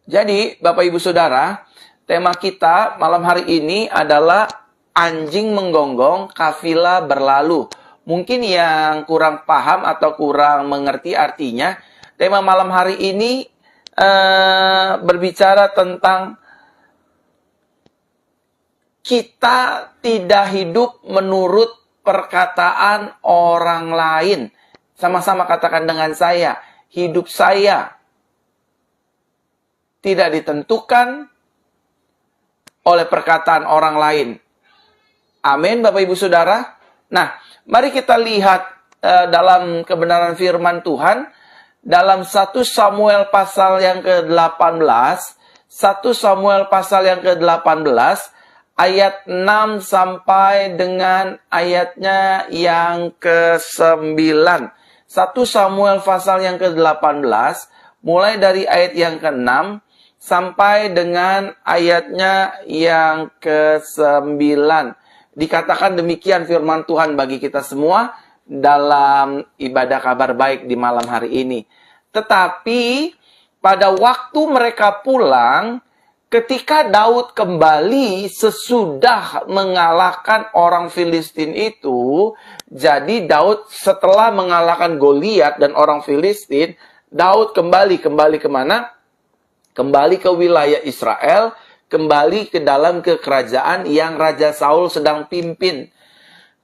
Jadi, Bapak Ibu Saudara, tema kita malam hari ini adalah anjing menggonggong, kafilah berlalu. Mungkin yang kurang paham atau kurang mengerti artinya, tema malam hari ini berbicara tentang kita tidak hidup menurut perkataan orang lain. Sama-sama katakan dengan saya, hidup saya tidak ditentukan oleh perkataan orang lain. Amin, Bapak Ibu Saudara. Nah, mari kita lihat dalam kebenaran firman Tuhan dalam 1 Samuel pasal yang ke-18, 1 Samuel pasal yang ke-18 ayat 6 sampai dengan ayatnya yang ke-9. 1 Samuel pasal yang ke-18 mulai dari ayat yang ke-6 sampai dengan ayatnya yang ke-9. Dikatakan demikian firman Tuhan bagi kita semua dalam ibadah kabar baik di malam hari ini. Tetapi pada waktu mereka pulang, ketika Daud kembali sesudah mengalahkan orang Filistin itu, jadi Daud setelah mengalahkan Goliat dan orang Filistin, Daud kembali kemana? Kembali ke wilayah Israel, kembali ke dalam kekerajaan yang Raja Saul sedang pimpin.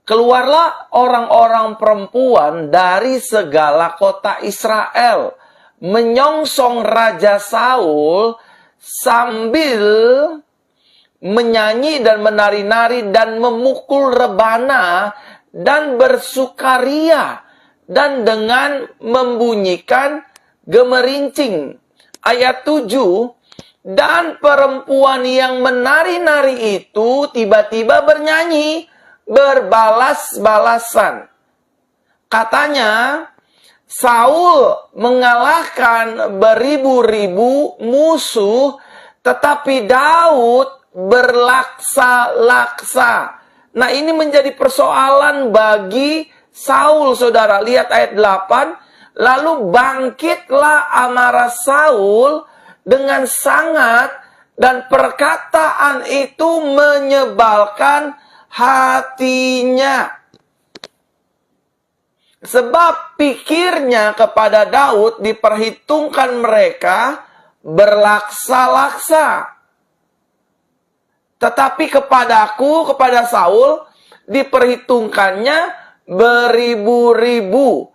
Keluarlah orang-orang perempuan dari segala kota Israel, menyongsong Raja Saul sambil menyanyi dan menari-nari dan memukul rebana dan bersukaria dan dengan membunyikan gemerincing. Ayat 7, dan perempuan yang menari-nari itu tiba-tiba bernyanyi, berbalas-balasan. Katanya, Saul mengalahkan beribu-ribu musuh, tetapi Daud berlaksa-laksa. Nah, ini menjadi persoalan bagi Saul, saudara. Lihat ayat 8. Lalu bangkitlah amarah Saul dengan sangat, dan perkataan itu menyebalkan hatinya. Sebab pikirnya kepada Daud diperhitungkan mereka berlaksa-laksa. Tetapi kepadaku, kepada Saul, diperhitungkannya beribu-ribu.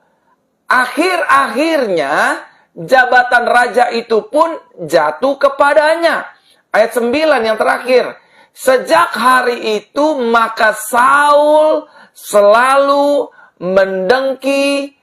Akhir-akhirnya jabatan raja itu pun jatuh kepadanya. Ayat 9 yang terakhir. Sejak hari itu maka Saul selalu mendengki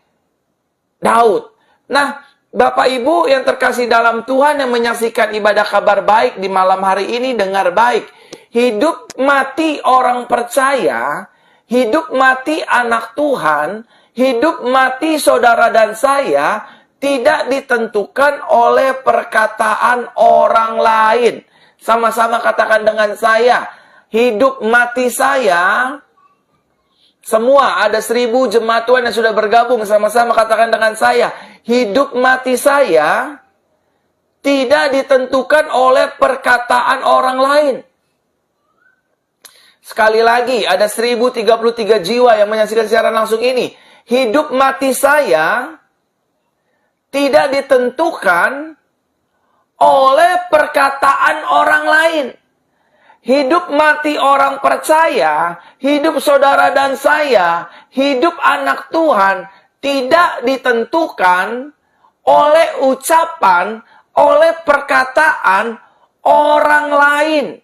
Daud. Nah, Bapak Ibu yang terkasih dalam Tuhan yang menyaksikan ibadah kabar baik di malam hari ini, dengar baik. Hidup mati orang percaya, hidup mati anak Tuhan, hidup mati saudara dan saya tidak ditentukan oleh perkataan orang lain. Sama-sama katakan dengan saya, hidup mati saya, semua ada 1000 jemaat Tuhan yang sudah bergabung, sama-sama katakan dengan saya, hidup mati saya tidak ditentukan oleh perkataan orang lain. Sekali lagi, ada 1033 jiwa yang menyaksikan siaran langsung ini. Hidup mati saya tidak ditentukan oleh perkataan orang lain. Hidup mati orang percaya, hidup saudara dan saya, hidup anak Tuhan tidak ditentukan oleh ucapan, oleh perkataan orang lain.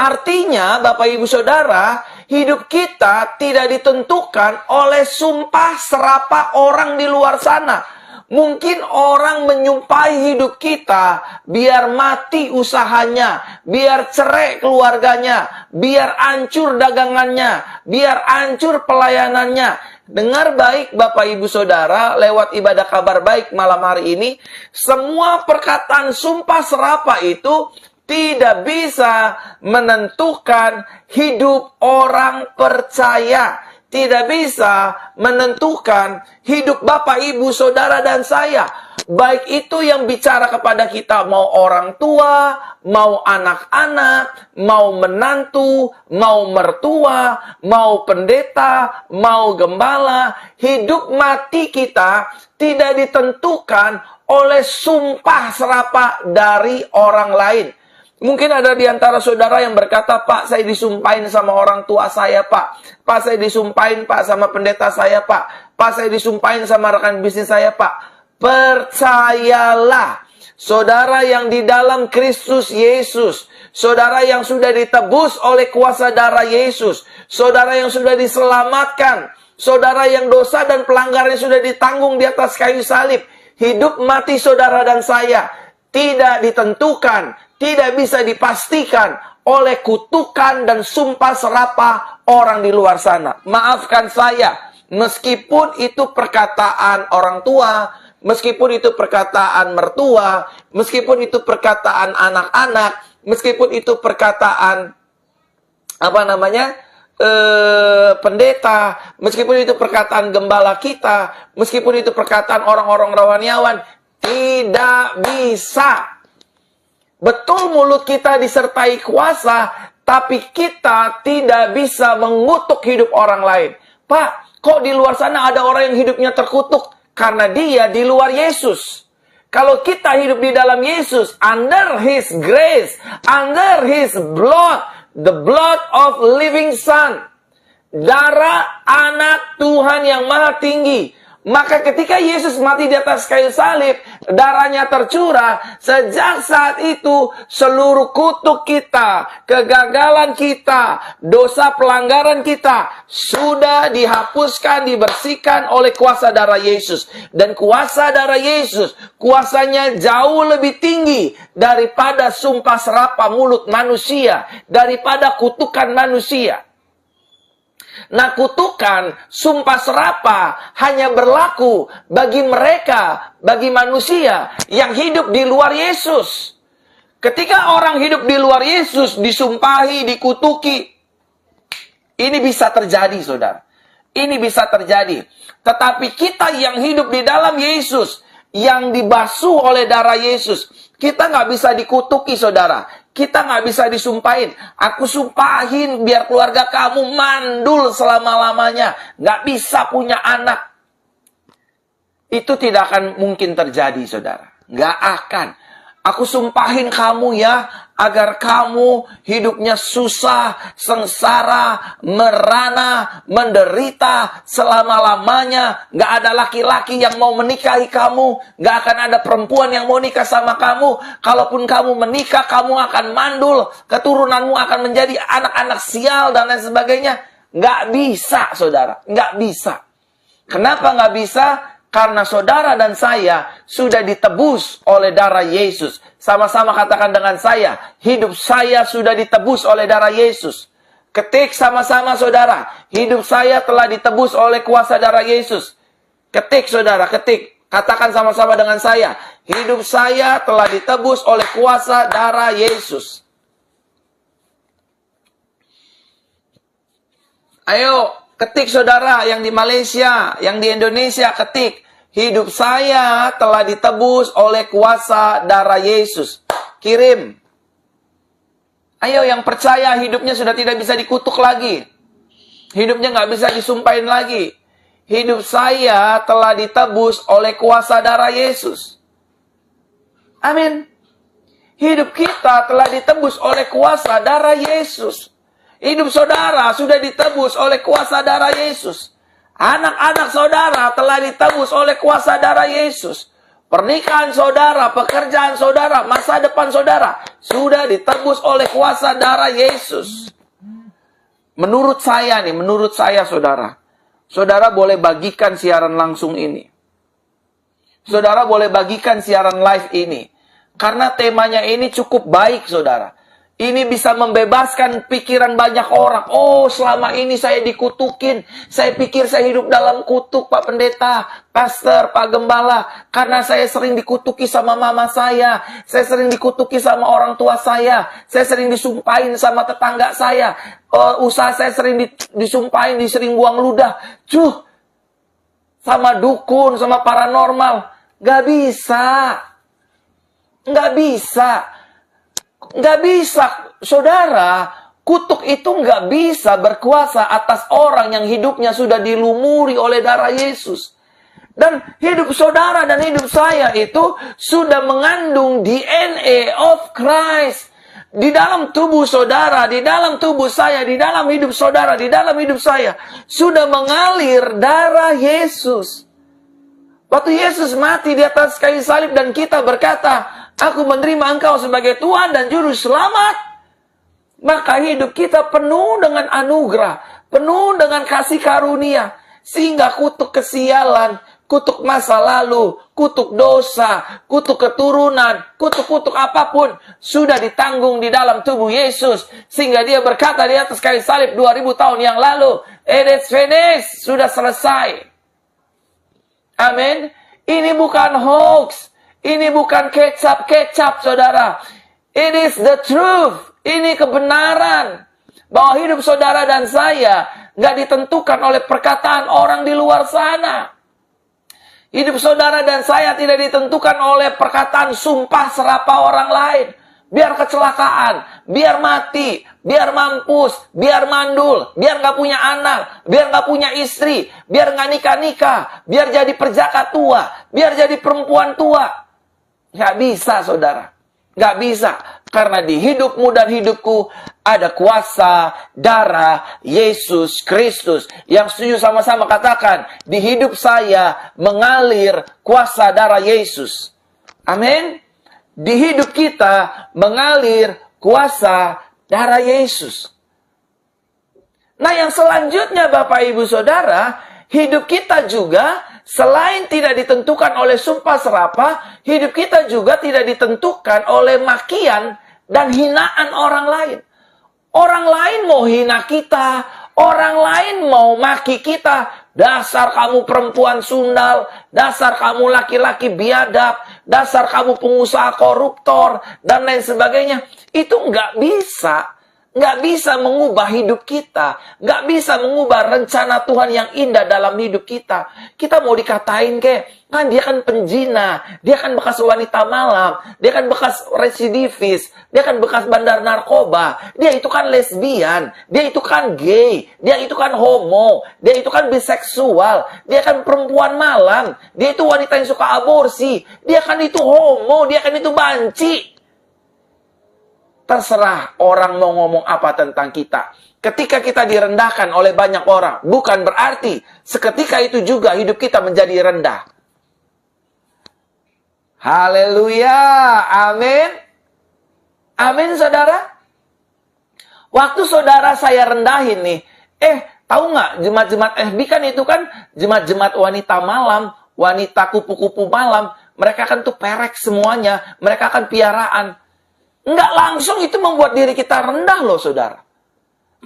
Artinya, Bapak Ibu Saudara, hidup kita tidak ditentukan oleh sumpah serapah orang di luar sana. Mungkin orang menyumpahi hidup kita, biar mati usahanya, biar cerai keluarganya, biar hancur dagangannya, biar hancur pelayanannya. Dengar baik Bapak Ibu Saudara, lewat ibadah kabar baik malam hari ini, semua perkataan sumpah serapah itu tidak bisa menentukan hidup orang percaya. tidak bisa menentukan hidup Bapak, Ibu, Saudara, dan saya. Baik itu yang bicara kepada kita, mau orang tua, mau anak-anak, mau menantu, mau mertua, mau pendeta, mau gembala. Hidup mati kita tidak ditentukan oleh sumpah serapah dari orang lain. Mungkin ada di antara saudara yang berkata, Pak, saya disumpahin sama orang tua saya, Pak. Pak, saya disumpahin, Pak, sama pendeta saya, Pak. Pak, saya disumpahin sama rekan bisnis saya, Pak. Percayalah, saudara yang di dalam Kristus Yesus, saudara yang sudah ditebus oleh kuasa darah Yesus, saudara yang sudah diselamatkan, saudara yang dosa dan pelanggarannya sudah ditanggung di atas kayu salib. Hidup mati saudara dan saya tidak ditentukan, tidak bisa dipastikan oleh kutukan dan sumpah serapah orang di luar sana. Maafkan saya, meskipun itu perkataan orang tua, meskipun itu perkataan mertua, meskipun itu perkataan anak-anak, meskipun itu perkataan pendeta, meskipun itu perkataan gembala kita, meskipun itu perkataan orang-orang rawaniawan, tidak bisa. Betul mulut kita disertai kuasa, tapi kita tidak bisa mengutuk hidup orang lain. Pak, kok di luar sana ada orang yang hidupnya terkutuk? Karena dia di luar Yesus. Kalau kita hidup di dalam Yesus, under His grace, under His blood, the blood of living Son, darah anak Tuhan yang maha tinggi. Maka ketika Yesus mati di atas kayu salib, darahnya tercurah. Sejak saat itu, seluruh kutuk kita, kegagalan kita, dosa pelanggaran kita, sudah dihapuskan, dibersihkan oleh kuasa darah Yesus. Dan kuasa darah Yesus, kuasanya jauh lebih tinggi daripada sumpah serapah mulut manusia, daripada kutukan manusia. Nah, kutukan, sumpah serapah hanya berlaku bagi mereka, bagi manusia yang hidup di luar Yesus. Ketika orang hidup di luar Yesus, disumpahi, dikutuki, ini bisa terjadi, saudara. Ini bisa terjadi. Tetapi kita yang hidup di dalam Yesus, yang dibasuh oleh darah Yesus, kita nggak bisa dikutuki, saudara. Kita nggak bisa disumpahin. Aku sumpahin biar keluarga kamu mandul selama-lamanya. Nggak bisa punya anak. Itu tidak akan mungkin terjadi, saudara. Nggak akan. Aku sumpahin kamu ya, agar kamu hidupnya susah, sengsara, merana, menderita selama-lamanya. Nggak ada laki-laki yang mau menikahi kamu. Nggak akan ada perempuan yang mau nikah sama kamu. Kalaupun kamu menikah, kamu akan mandul. Keturunanmu akan menjadi anak-anak sial dan lain sebagainya. Nggak bisa, saudara. Nggak bisa. Kenapa nggak bisa? Karena saudara dan saya sudah ditebus oleh darah Yesus. Sama-sama katakan dengan saya, hidup saya sudah ditebus oleh darah Yesus. Ketik sama-sama saudara, hidup saya telah ditebus oleh kuasa darah Yesus. Ketik saudara, ketik. Katakan sama-sama dengan saya, hidup saya telah ditebus oleh kuasa darah Yesus. Ayo, ketik saudara yang di Malaysia, yang di Indonesia, ketik. Hidup saya telah ditebus oleh kuasa darah Yesus. Kirim. Ayo yang percaya hidupnya sudah tidak bisa dikutuk lagi. Hidupnya nggak bisa disumpahin lagi. Hidup saya telah ditebus oleh kuasa darah Yesus. Amin. Hidup kita telah ditebus oleh kuasa darah Yesus. Hidup saudara sudah ditebus oleh kuasa darah Yesus. Anak-anak saudara telah ditebus oleh kuasa darah Yesus. Pernikahan saudara, pekerjaan saudara, masa depan saudara sudah ditebus oleh kuasa darah Yesus. Menurut saya saudara, saudara boleh bagikan siaran langsung ini. Saudara boleh bagikan siaran live ini. Karena temanya ini cukup baik, saudara. Ini bisa membebaskan pikiran banyak orang. Oh, selama ini saya dikutukin. Saya pikir saya hidup dalam kutuk, Pak Pendeta, Pastor, Pak Gembala. Karena saya sering dikutuki sama mama saya. Saya sering dikutuki sama orang tua saya. Saya sering disumpahin sama tetangga saya. Usaha saya sering disumpahin, disering buang ludah. Sama dukun, sama paranormal. Gak bisa. Gak bisa. Nggak bisa, saudara. Kutuk itu nggak bisa berkuasa atas orang yang hidupnya sudah dilumuri oleh darah Yesus. Dan hidup saudara dan hidup saya itu sudah mengandung DNA of Christ. Di dalam tubuh saudara, di dalam tubuh saya, di dalam hidup saudara, di dalam hidup saya, sudah mengalir darah Yesus. Waktu Yesus mati di atas kayu salib dan kita berkata, aku menerima Engkau sebagai Tuhan dan Juru Selamat. Maka hidup kita penuh dengan anugerah, penuh dengan kasih karunia. Sehingga kutuk kesialan, kutuk masa lalu, kutuk dosa, kutuk keturunan, kutuk-kutuk apapun sudah ditanggung di dalam tubuh Yesus. Sehingga dia berkata di atas kayu salib 2000 tahun yang lalu, "It is finished," sudah selesai. Amin. Ini bukan hoax. Ini bukan kecap-kecap, saudara. It is the truth. Ini kebenaran. Bahwa hidup saudara dan saya nggak ditentukan oleh perkataan orang di luar sana. Hidup saudara dan saya tidak ditentukan oleh perkataan sumpah serapah orang lain. Biar kecelakaan, biar mati, biar mampus, biar mandul, biar nggak punya anak, biar nggak punya istri, biar nggak nikah-nikah, biar jadi perjaka tua, biar jadi perempuan tua. Nggak bisa, saudara. Nggak bisa. Karena di hidupmu dan hidupku ada kuasa darah Yesus Kristus. Yang setuju sama-sama katakan, di hidup saya mengalir kuasa darah Yesus. Amin. Di hidup kita mengalir kuasa darah Yesus. Nah, yang selanjutnya Bapak Ibu Saudara, hidup kita juga selain tidak ditentukan oleh sumpah serapah, hidup kita juga tidak ditentukan oleh makian dan hinaan orang lain. Orang lain mau hina kita, orang lain mau maki kita. Dasar kamu perempuan sundal, dasar kamu laki-laki biadab, dasar kamu pengusaha koruptor, dan lain sebagainya. Itu nggak bisa. Nggak bisa mengubah hidup kita. Nggak bisa mengubah rencana Tuhan yang indah dalam hidup kita. Kita mau dikatain kan dia kan penjina, dia kan bekas wanita malam, dia kan bekas residivis, dia kan bekas bandar narkoba, dia itu kan lesbian, dia itu kan gay, dia itu kan homo, dia itu kan biseksual, dia kan perempuan malam, dia itu wanita yang suka aborsi, dia kan itu homo, dia kan itu banci. Terserah orang mau ngomong apa tentang kita. Ketika kita direndahkan oleh banyak orang, bukan berarti seketika itu juga hidup kita menjadi rendah. Haleluya, amin. Amin, saudara. Waktu saudara saya rendahin nih, tahu nggak jemaat-jemaat FB kan itu kan jemaat-jemaat wanita malam, wanita kupu-kupu malam. Mereka kan tuh perek semuanya, mereka kan piaraan. Nggak langsung itu membuat diri kita rendah loh, saudara.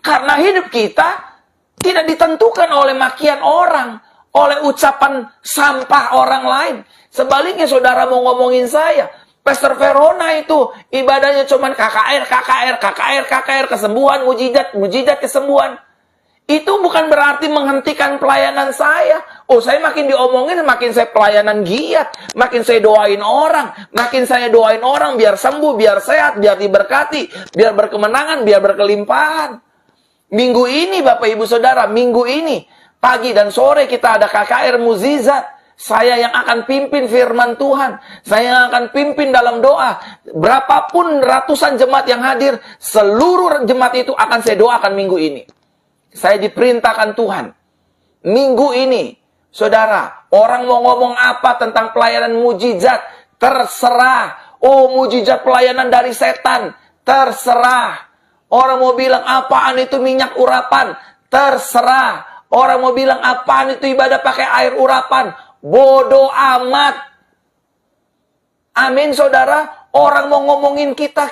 Karena hidup kita tidak ditentukan oleh makian orang, oleh ucapan sampah orang lain. Sebaliknya saudara mau ngomongin saya, Pastor Verona itu ibadahnya cuman KKR, kesembuhan, mujizat kesembuhan. Itu bukan berarti menghentikan pelayanan saya. Oh, saya makin diomongin, makin saya pelayanan giat. Makin saya doain orang. Makin saya doain orang biar sembuh, biar sehat, biar diberkati. Biar berkemenangan, biar berkelimpahan. Minggu ini, Bapak Ibu Saudara, minggu ini, pagi dan sore kita ada KKR Mukjizat. Saya yang akan pimpin firman Tuhan. Saya yang akan pimpin dalam doa. Berapapun ratusan jemaat yang hadir, seluruh jemaat itu akan saya doakan minggu ini. Saya diperintahkan Tuhan. Minggu ini, saudara, orang mau ngomong apa tentang pelayanan mujizat, terserah. Oh, mujizat pelayanan dari setan, terserah. Orang mau bilang apaan itu minyak urapan, terserah. Orang mau bilang apaan itu ibadah pakai air urapan, bodoh amat. Amin, saudara. Orang mau ngomongin kita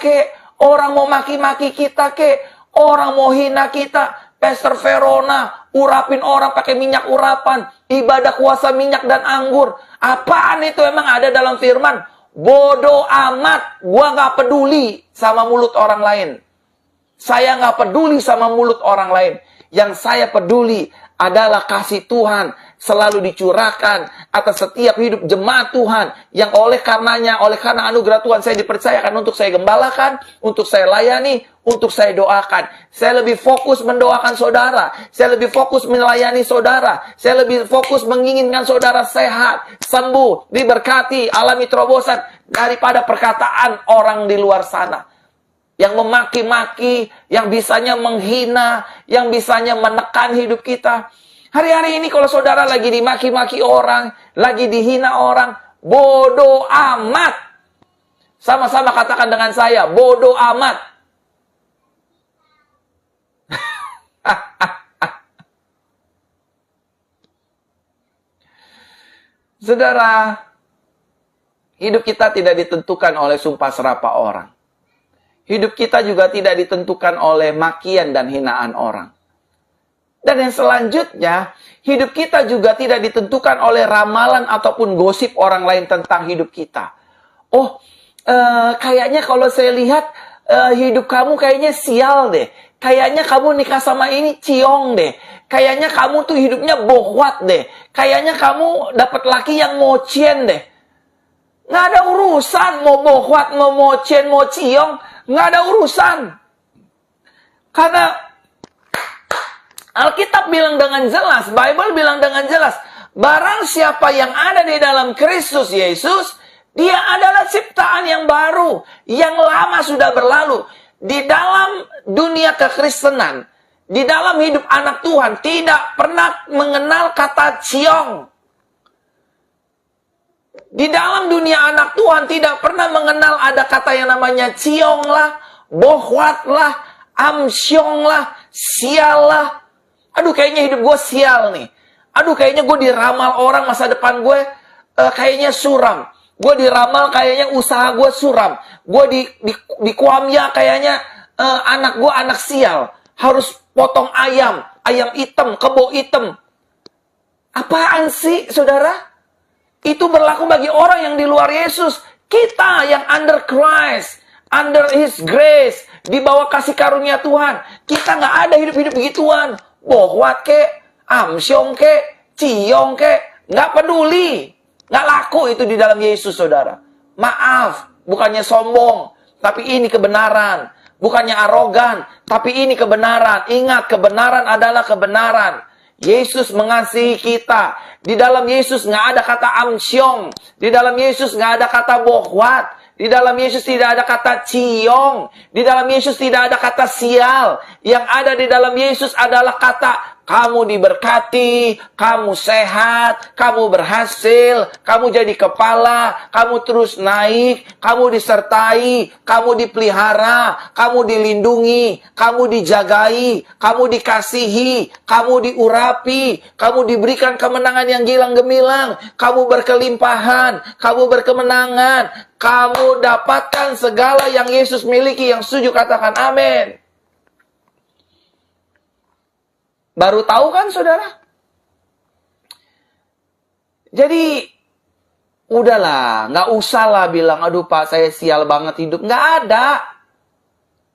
Orang mau maki-maki kita kek, orang mau hina kita, Pastor Verona, urapin orang pakai minyak urapan, ibadah kuasa minyak dan anggur. Apaan itu emang ada dalam firman? Bodoh amat, gua nggak peduli sama mulut orang lain. Saya nggak peduli sama mulut orang lain. Yang saya peduli adalah kasih Tuhan selalu dicurahkan atas setiap hidup jemaat Tuhan yang karena anugerah Tuhan saya dipercayakan untuk saya gembalakan, untuk saya layani, untuk saya doakan. Saya lebih fokus mendoakan saudara, saya lebih fokus melayani saudara, saya lebih fokus menginginkan saudara sehat, sembuh, diberkati, alami terobosan daripada perkataan orang di luar sana yang memaki-maki, yang bisanya menghina, yang bisanya menekan hidup kita. Hari-hari ini kalau saudara lagi dimaki-maki orang, lagi dihina orang, bodoh amat. Sama-sama katakan dengan saya, bodoh amat. Saudara, hidup kita tidak ditentukan oleh sumpah serapah orang. Hidup kita juga tidak ditentukan oleh makian dan hinaan orang. Dan yang selanjutnya, hidup kita juga tidak ditentukan oleh ramalan ataupun gosip orang lain tentang hidup kita. Oh, kayaknya kalau saya lihat hidup kamu kayaknya sial deh. Kayaknya kamu nikah sama ini ciong deh. Kayaknya kamu tuh hidupnya bohwat deh. Kayaknya kamu dapat laki yang mocien deh. Nggak ada urusan mau bohwat, mau mocien, mau ciong. Nggak ada urusan. Karena Alkitab bilang dengan jelas, Bible bilang dengan jelas, barang siapa yang ada di dalam Kristus Yesus, dia adalah ciptaan yang baru, yang lama sudah berlalu. Di dalam dunia kekristenan, di dalam hidup anak Tuhan, tidak pernah mengenal kata ciong. Di dalam dunia anak Tuhan, tidak pernah mengenal ada kata yang namanya ciong lah, bohwat lah, amsyong lah, sial lah. Aduh, kayaknya hidup gue sial nih. Aduh, kayaknya gue diramal orang masa depan gue kayaknya suram. Gue diramal kayaknya usaha gue suram. Gue di kuamya kayaknya anak gue anak sial. Harus potong ayam hitam, kebo hitam. Apaan sih, saudara? Itu berlaku bagi orang yang di luar Yesus. Kita yang under Christ, under His grace, di bawah kasih karunia Tuhan. Kita nggak ada hidup-hidup begituan. Bohwat kek, amsyong kek, ciong kek, nggak peduli. Nggak laku itu di dalam Yesus, saudara. Maaf, bukannya sombong, tapi ini kebenaran. Bukannya arogan, tapi ini kebenaran. Ingat, kebenaran adalah kebenaran. Yesus mengasihi kita. Di dalam Yesus nggak ada kata amsyong. Di dalam Yesus nggak ada kata bohwat. Di dalam Yesus tidak ada kata ciong. Di dalam Yesus tidak ada kata sial. Yang ada di dalam Yesus adalah kata kamu diberkati, kamu sehat, kamu berhasil, kamu jadi kepala, kamu terus naik, kamu disertai, kamu dipelihara, kamu dilindungi, kamu dijagai, kamu dikasihi, kamu diurapi, kamu diberikan kemenangan yang gilang gemilang, kamu berkelimpahan, kamu berkemenangan, kamu dapatkan segala yang Yesus miliki. Yang setuju katakan amin. Baru tahu kan, saudara? Jadi, udahlah, nggak usah lah bilang, aduh Pak, saya sial banget hidup. Nggak ada.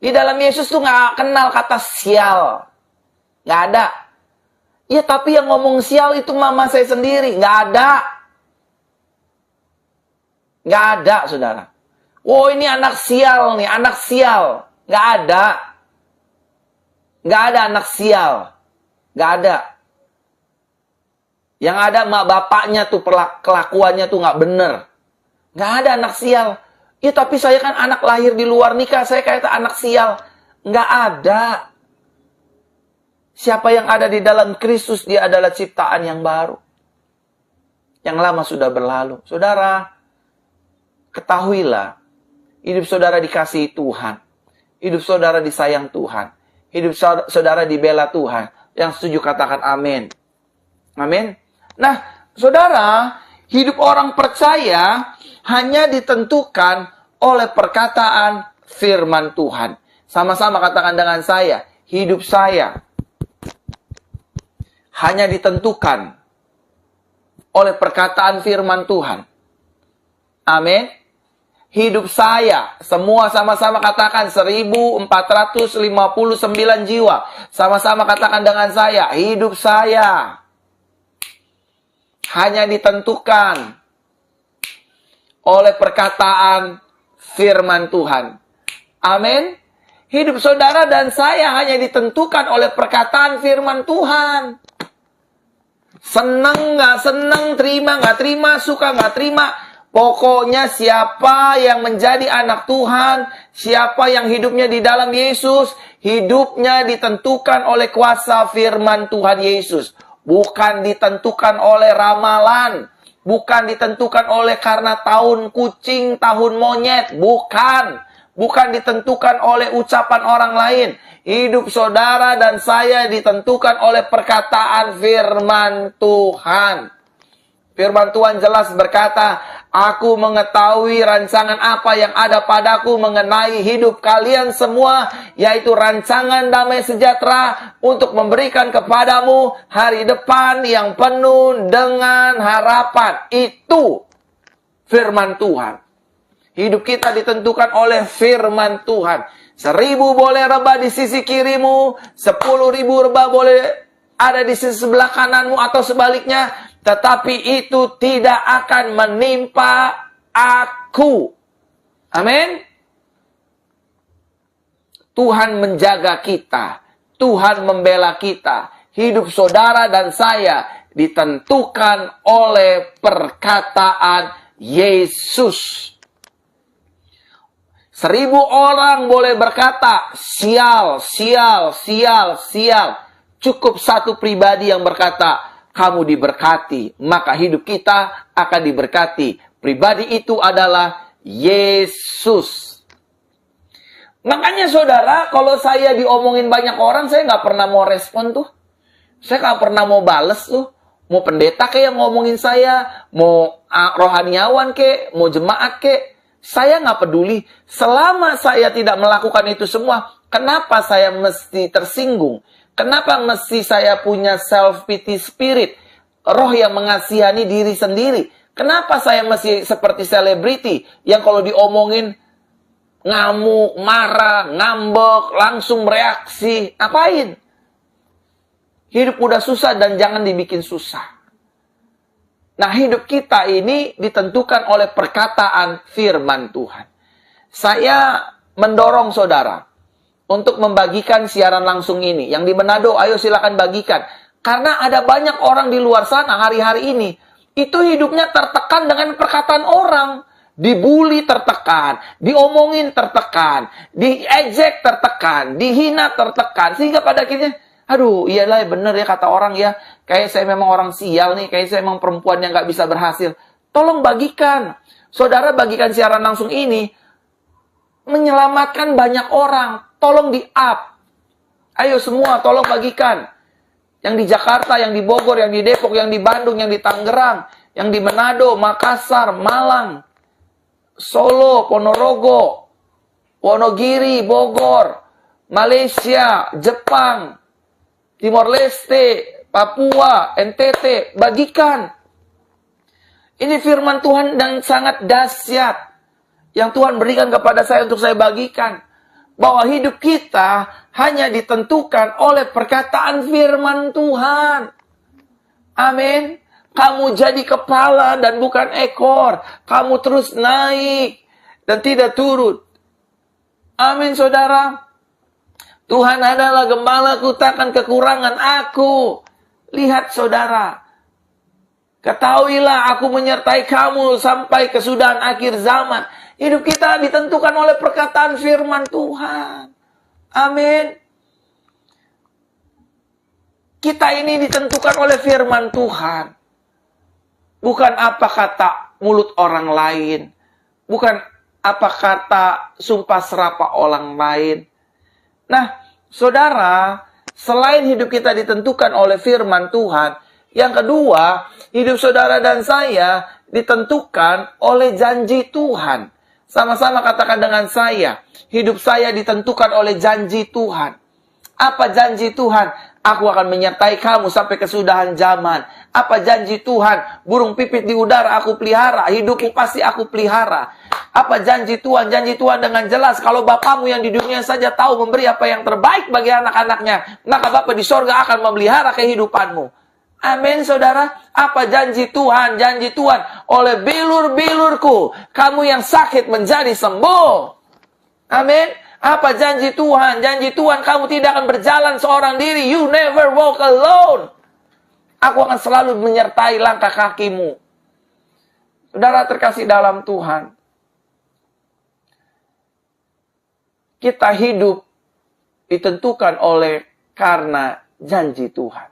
Di dalam Yesus tuh nggak kenal kata sial. Nggak ada. Ya, tapi yang ngomong sial itu mama saya sendiri. Nggak ada. Nggak ada, saudara. Oh, ini anak sial nih, anak sial. Nggak ada. Nggak ada anak sial. Nggak ada. Yang ada mak bapaknya tuh kelakuannya tuh nggak bener. Nggak ada anak sial. Ya tapi saya kan anak lahir di luar nikah, saya kayak anak sial. Nggak ada. Siapa yang ada di dalam Kristus, dia adalah ciptaan yang baru. Yang lama sudah berlalu. Saudara, ketahuilah, hidup saudara dikasihi Tuhan. Hidup saudara disayang Tuhan. Hidup saudara dibela Tuhan. Yang setuju katakan amin. Amin. Nah, saudara, hidup orang percaya hanya ditentukan oleh perkataan firman Tuhan. Sama-sama katakan dengan saya, hidup saya hanya ditentukan oleh perkataan firman Tuhan. Amin. Hidup saya, semua sama-sama katakan 1459 jiwa. Sama-sama katakan dengan saya, hidup saya hanya ditentukan oleh perkataan firman Tuhan. Amin. Hidup saudara dan saya hanya ditentukan oleh perkataan firman Tuhan. Senang nggak senang, terima nggak terima, suka nggak terima. Pokoknya siapa yang menjadi anak Tuhan, siapa yang hidupnya di dalam Yesus, hidupnya ditentukan oleh kuasa firman Tuhan Yesus. Bukan ditentukan oleh ramalan, bukan ditentukan oleh karena tahun kucing, tahun monyet, bukan. Bukan ditentukan oleh ucapan orang lain. Hidup saudara dan saya ditentukan oleh perkataan firman Tuhan. Firman Tuhan jelas berkata, aku mengetahui rancangan apa yang ada padaku mengenai hidup kalian semua, yaitu rancangan damai sejahtera untuk memberikan kepadamu hari depan yang penuh dengan harapan. Itu firman Tuhan. Hidup kita ditentukan oleh firman Tuhan. 1000 boleh rebah di sisi kirimu, 10.000 rebah boleh ada di sisi sebelah kananmu atau sebaliknya, tetapi itu tidak akan menimpa aku. Amin. Tuhan menjaga kita, Tuhan membela kita. Hidup saudara dan saya ditentukan oleh perkataan Yesus. 1000 orang boleh berkata, sial, sial, sial, sial. Cukup satu pribadi yang berkata, kamu diberkati, maka hidup kita akan diberkati. Pribadi itu adalah Yesus. Makanya saudara, kalau saya diomongin banyak orang, saya nggak pernah mau respon tuh. Saya nggak pernah mau bales tuh. Mau pendeta kayak yang ngomongin saya, mau rohaniawan kayak, mau jemaat kayak. Saya nggak peduli. Selama saya tidak melakukan itu semua, kenapa saya mesti tersinggung? Kenapa mesti saya punya self-pity spirit? Roh yang mengasihani diri sendiri. Kenapa saya mesti seperti selebriti yang kalau diomongin ngamuk, marah, ngambek, langsung bereaksi? Apain? Hidup udah susah dan jangan dibikin susah. Nah, hidup kita ini ditentukan oleh perkataan firman Tuhan. Saya mendorong saudara untuk membagikan siaran langsung ini. Yang di Manado, ayo silakan bagikan. Karena ada banyak orang di luar sana hari-hari ini, itu hidupnya tertekan dengan perkataan orang. Dibully tertekan, diomongin tertekan, diejek tertekan, dihina tertekan. Sehingga pada akhirnya, aduh, iyalah bener ya kata orang ya. Kayak saya memang orang sial nih. Kayak saya memang perempuan yang gak bisa berhasil. Tolong bagikan. Saudara bagikan siaran langsung ini. Menyelamatkan banyak orang. Tolong di-up. Ayo semua tolong bagikan. Yang di Jakarta, yang di Bogor, yang di Depok, yang di Bandung, yang di Tangerang. Yang di Manado, Makassar, Malang. Solo, Ponorogo. Wonogiri, Bogor. Malaysia, Jepang. Timor Leste, Papua, NTT, bagikan. Ini firman Tuhan dan sangat dahsyat yang Tuhan berikan kepada saya untuk saya bagikan. Bahwa hidup kita hanya ditentukan oleh perkataan firman Tuhan. Amin. Kamu jadi kepala dan bukan ekor. Kamu terus naik dan tidak turun. Amin saudara. Tuhan adalah gembalaku, takkan kekurangan aku. Lihat saudara, ketahuilah aku menyertai kamu sampai kesudahan akhir zaman. Hidup kita ditentukan oleh perkataan firman Tuhan. Amin. Kita ini ditentukan oleh firman Tuhan. Bukan apa kata mulut orang lain. Bukan apa kata sumpah serapah orang lain. Nah, saudara, selain hidup kita ditentukan oleh firman Tuhan, yang kedua, hidup saudara dan saya ditentukan oleh janji Tuhan. Sama-sama katakan dengan saya, hidup saya ditentukan oleh janji Tuhan. Apa janji Tuhan? Aku akan menyertai kamu sampai kesudahan zaman. Apa janji Tuhan? Burung pipit di udara aku pelihara, hidupmu pasti aku pelihara. Apa janji Tuhan? Janji Tuhan dengan jelas, kalau Bapamu yang di dunia saja tahu memberi apa yang terbaik bagi anak-anaknya, maka Bapa di sorga akan memelihara kehidupanmu. Amin, saudara. Apa janji Tuhan? Janji Tuhan, oleh bilur-bilurku, kamu yang sakit menjadi sembuh. Amin. Apa janji Tuhan? Janji Tuhan, kamu tidak akan berjalan seorang diri. You never walk alone. Aku akan selalu menyertai langkah kakimu. Saudara terkasih dalam Tuhan, kita hidup ditentukan oleh karena janji Tuhan.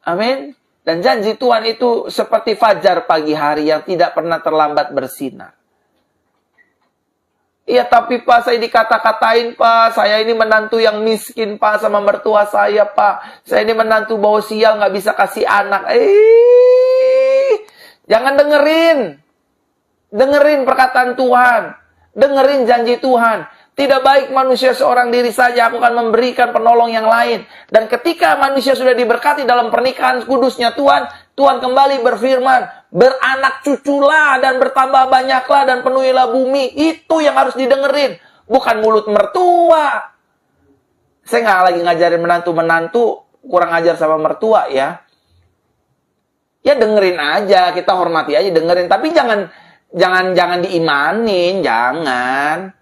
Amin. Dan janji Tuhan itu seperti fajar pagi hari yang tidak pernah terlambat bersinar. Iya, tapi Pak, saya dikata-katain, Pak. Saya ini menantu yang miskin, Pak, sama mertua saya, Pak. Saya ini menantu bawa sial, nggak bisa kasih anak. Jangan dengerin. Dengerin perkataan Tuhan. Dengerin janji Tuhan. Tidak baik manusia seorang diri saja, aku akan memberikan penolong yang lain. Dan ketika manusia sudah diberkati dalam pernikahan kudusnya Tuhan, Tuhan kembali berfirman, beranak cuculah dan bertambah banyaklah dan penuhilah bumi. Itu yang harus didengerin, bukan mulut mertua. Saya nggak lagi ngajarin menantu-menantu kurang ajar sama mertua ya. Ya dengerin aja, kita hormati aja, dengerin. Tapi jangan diimanin, jangan.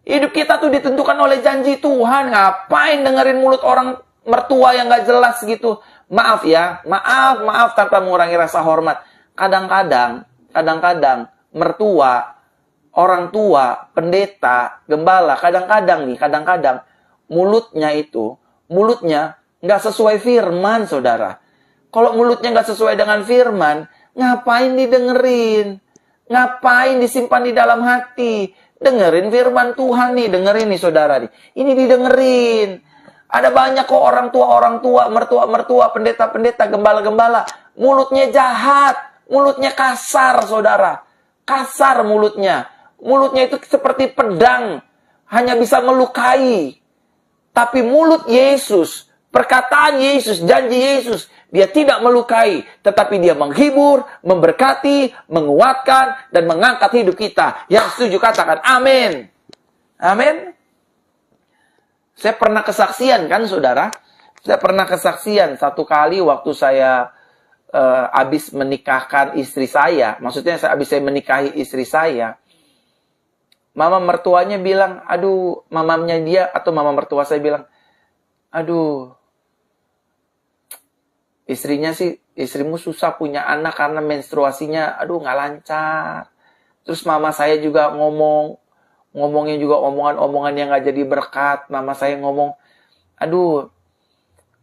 Hidup kita tuh ditentukan oleh janji Tuhan. Ngapain dengerin mulut orang mertua yang gak jelas gitu. Maaf ya, maaf tanpa mengurangi rasa hormat. Kadang-kadang mertua, orang tua, pendeta, gembala, kadang-kadang mulutnya gak sesuai firman, saudara. Kalau mulutnya gak sesuai dengan firman, ngapain didengerin? Ngapain disimpan di dalam hati? Dengerin firman Tuhan nih, dengerin nih saudara nih. Ini didengerin. Ada banyak kok orang tua, mertua, pendeta, gembala. Mulutnya jahat, mulutnya kasar saudara. Kasar mulutnya. Mulutnya itu seperti pedang, hanya bisa melukai. Tapi mulut Yesus, perkataan Yesus, janji Yesus, dia tidak melukai, tetapi dia menghibur, memberkati, menguatkan, dan mengangkat hidup kita. Yang setuju katakan amin. Amin. Saya pernah kesaksian kan saudara? Saya pernah kesaksian satu kali waktu saya habis menikahkan istri saya. Maksudnya habis saya menikahi istri saya. Mama mertuanya bilang, aduh, mamamnya dia atau mama mertua saya bilang, aduh, istrimu susah punya anak karena menstruasinya, aduh nggak lancar. Terus mama saya juga ngomongnya juga omongan-omongan yang nggak jadi berkat. Mama saya ngomong, aduh,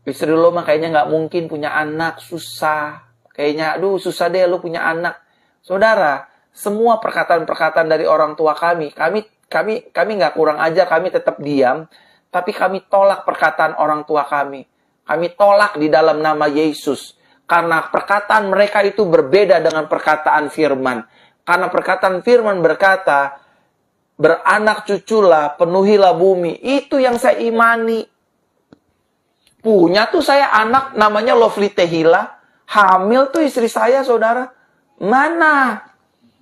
istri lo mah kayaknya nggak mungkin punya anak, susah. Kayaknya, aduh susah deh lo punya anak. Saudara, semua perkataan-perkataan dari orang tua kami nggak kurang ajar, kami tetap diam. Tapi kami tolak perkataan orang tua kami. Kami tolak di dalam nama Yesus. Karena perkataan mereka itu berbeda dengan perkataan firman. Karena perkataan firman berkata, beranak cuculah, penuhilah bumi. Itu yang saya imani. Punya tuh saya anak namanya Lovely Tehila. Hamil tuh istri saya, saudara. Mana?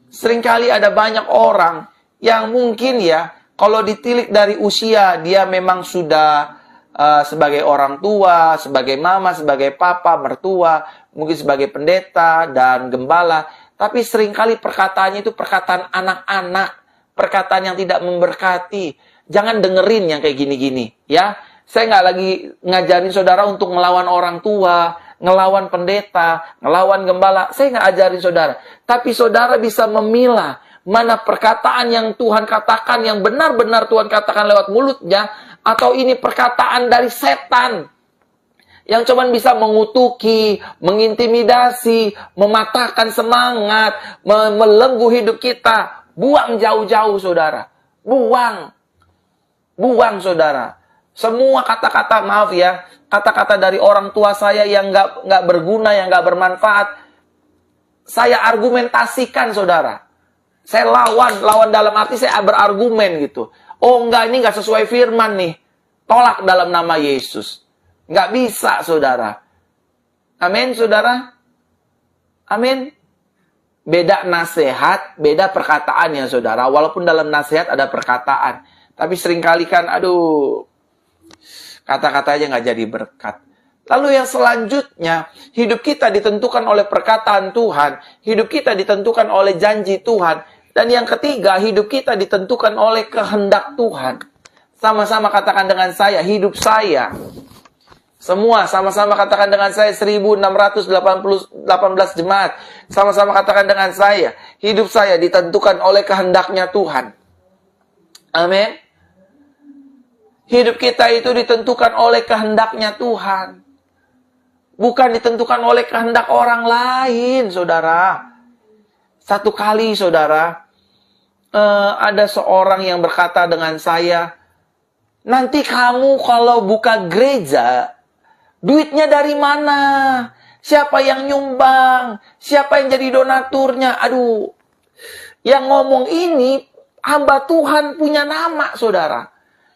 Seringkali ada banyak orang yang mungkin ya, kalau ditilik dari usia, dia memang sudah sebagai orang tua, sebagai mama, sebagai papa, mertua, mungkin sebagai pendeta dan gembala. Tapi seringkali perkataannya itu perkataan anak-anak, perkataan yang tidak memberkati. Jangan dengerin yang kayak gini-gini, ya. Saya nggak lagi ngajarin saudara untuk ngelawan orang tua, ngelawan pendeta, ngelawan gembala. Saya nggak ajarin saudara. Tapi saudara bisa memilah mana perkataan yang Tuhan katakan, yang benar-benar Tuhan katakan lewat mulutnya, atau ini perkataan dari setan yang cuman bisa mengutuki, mengintimidasi, mematahkan semangat, melenggu hidup kita. Buang jauh-jauh saudara. Buang saudara. Semua kata-kata, maaf ya, kata-kata dari orang tua saya yang nggak berguna, yang nggak bermanfaat, saya argumentasikan saudara. Saya lawan dalam arti saya berargumen gitu. Oh enggak, ini enggak sesuai firman nih. Tolak dalam nama Yesus. Enggak bisa, saudara. Amin, saudara. Amin. Beda nasihat, beda perkataan ya, saudara. Walaupun dalam nasihat ada perkataan. Tapi seringkali kan, aduh, kata-katanya nggak jadi berkat. Lalu yang selanjutnya, hidup kita ditentukan oleh perkataan Tuhan. Hidup kita ditentukan oleh janji Tuhan. Dan yang ketiga, hidup kita ditentukan oleh kehendak Tuhan. Sama-sama katakan dengan saya, hidup saya. Semua sama-sama katakan dengan saya, 1618 jemaat. Sama-sama katakan dengan saya, hidup saya ditentukan oleh kehendaknya Tuhan. Amin. Hidup kita itu ditentukan oleh kehendaknya Tuhan. Bukan ditentukan oleh kehendak orang lain, saudara. Satu kali, saudara, ada seorang yang berkata dengan saya, nanti kamu kalau buka gereja, duitnya dari mana? Siapa yang nyumbang? Siapa yang jadi donaturnya? Aduh, yang ngomong ini hamba Tuhan punya nama, saudara.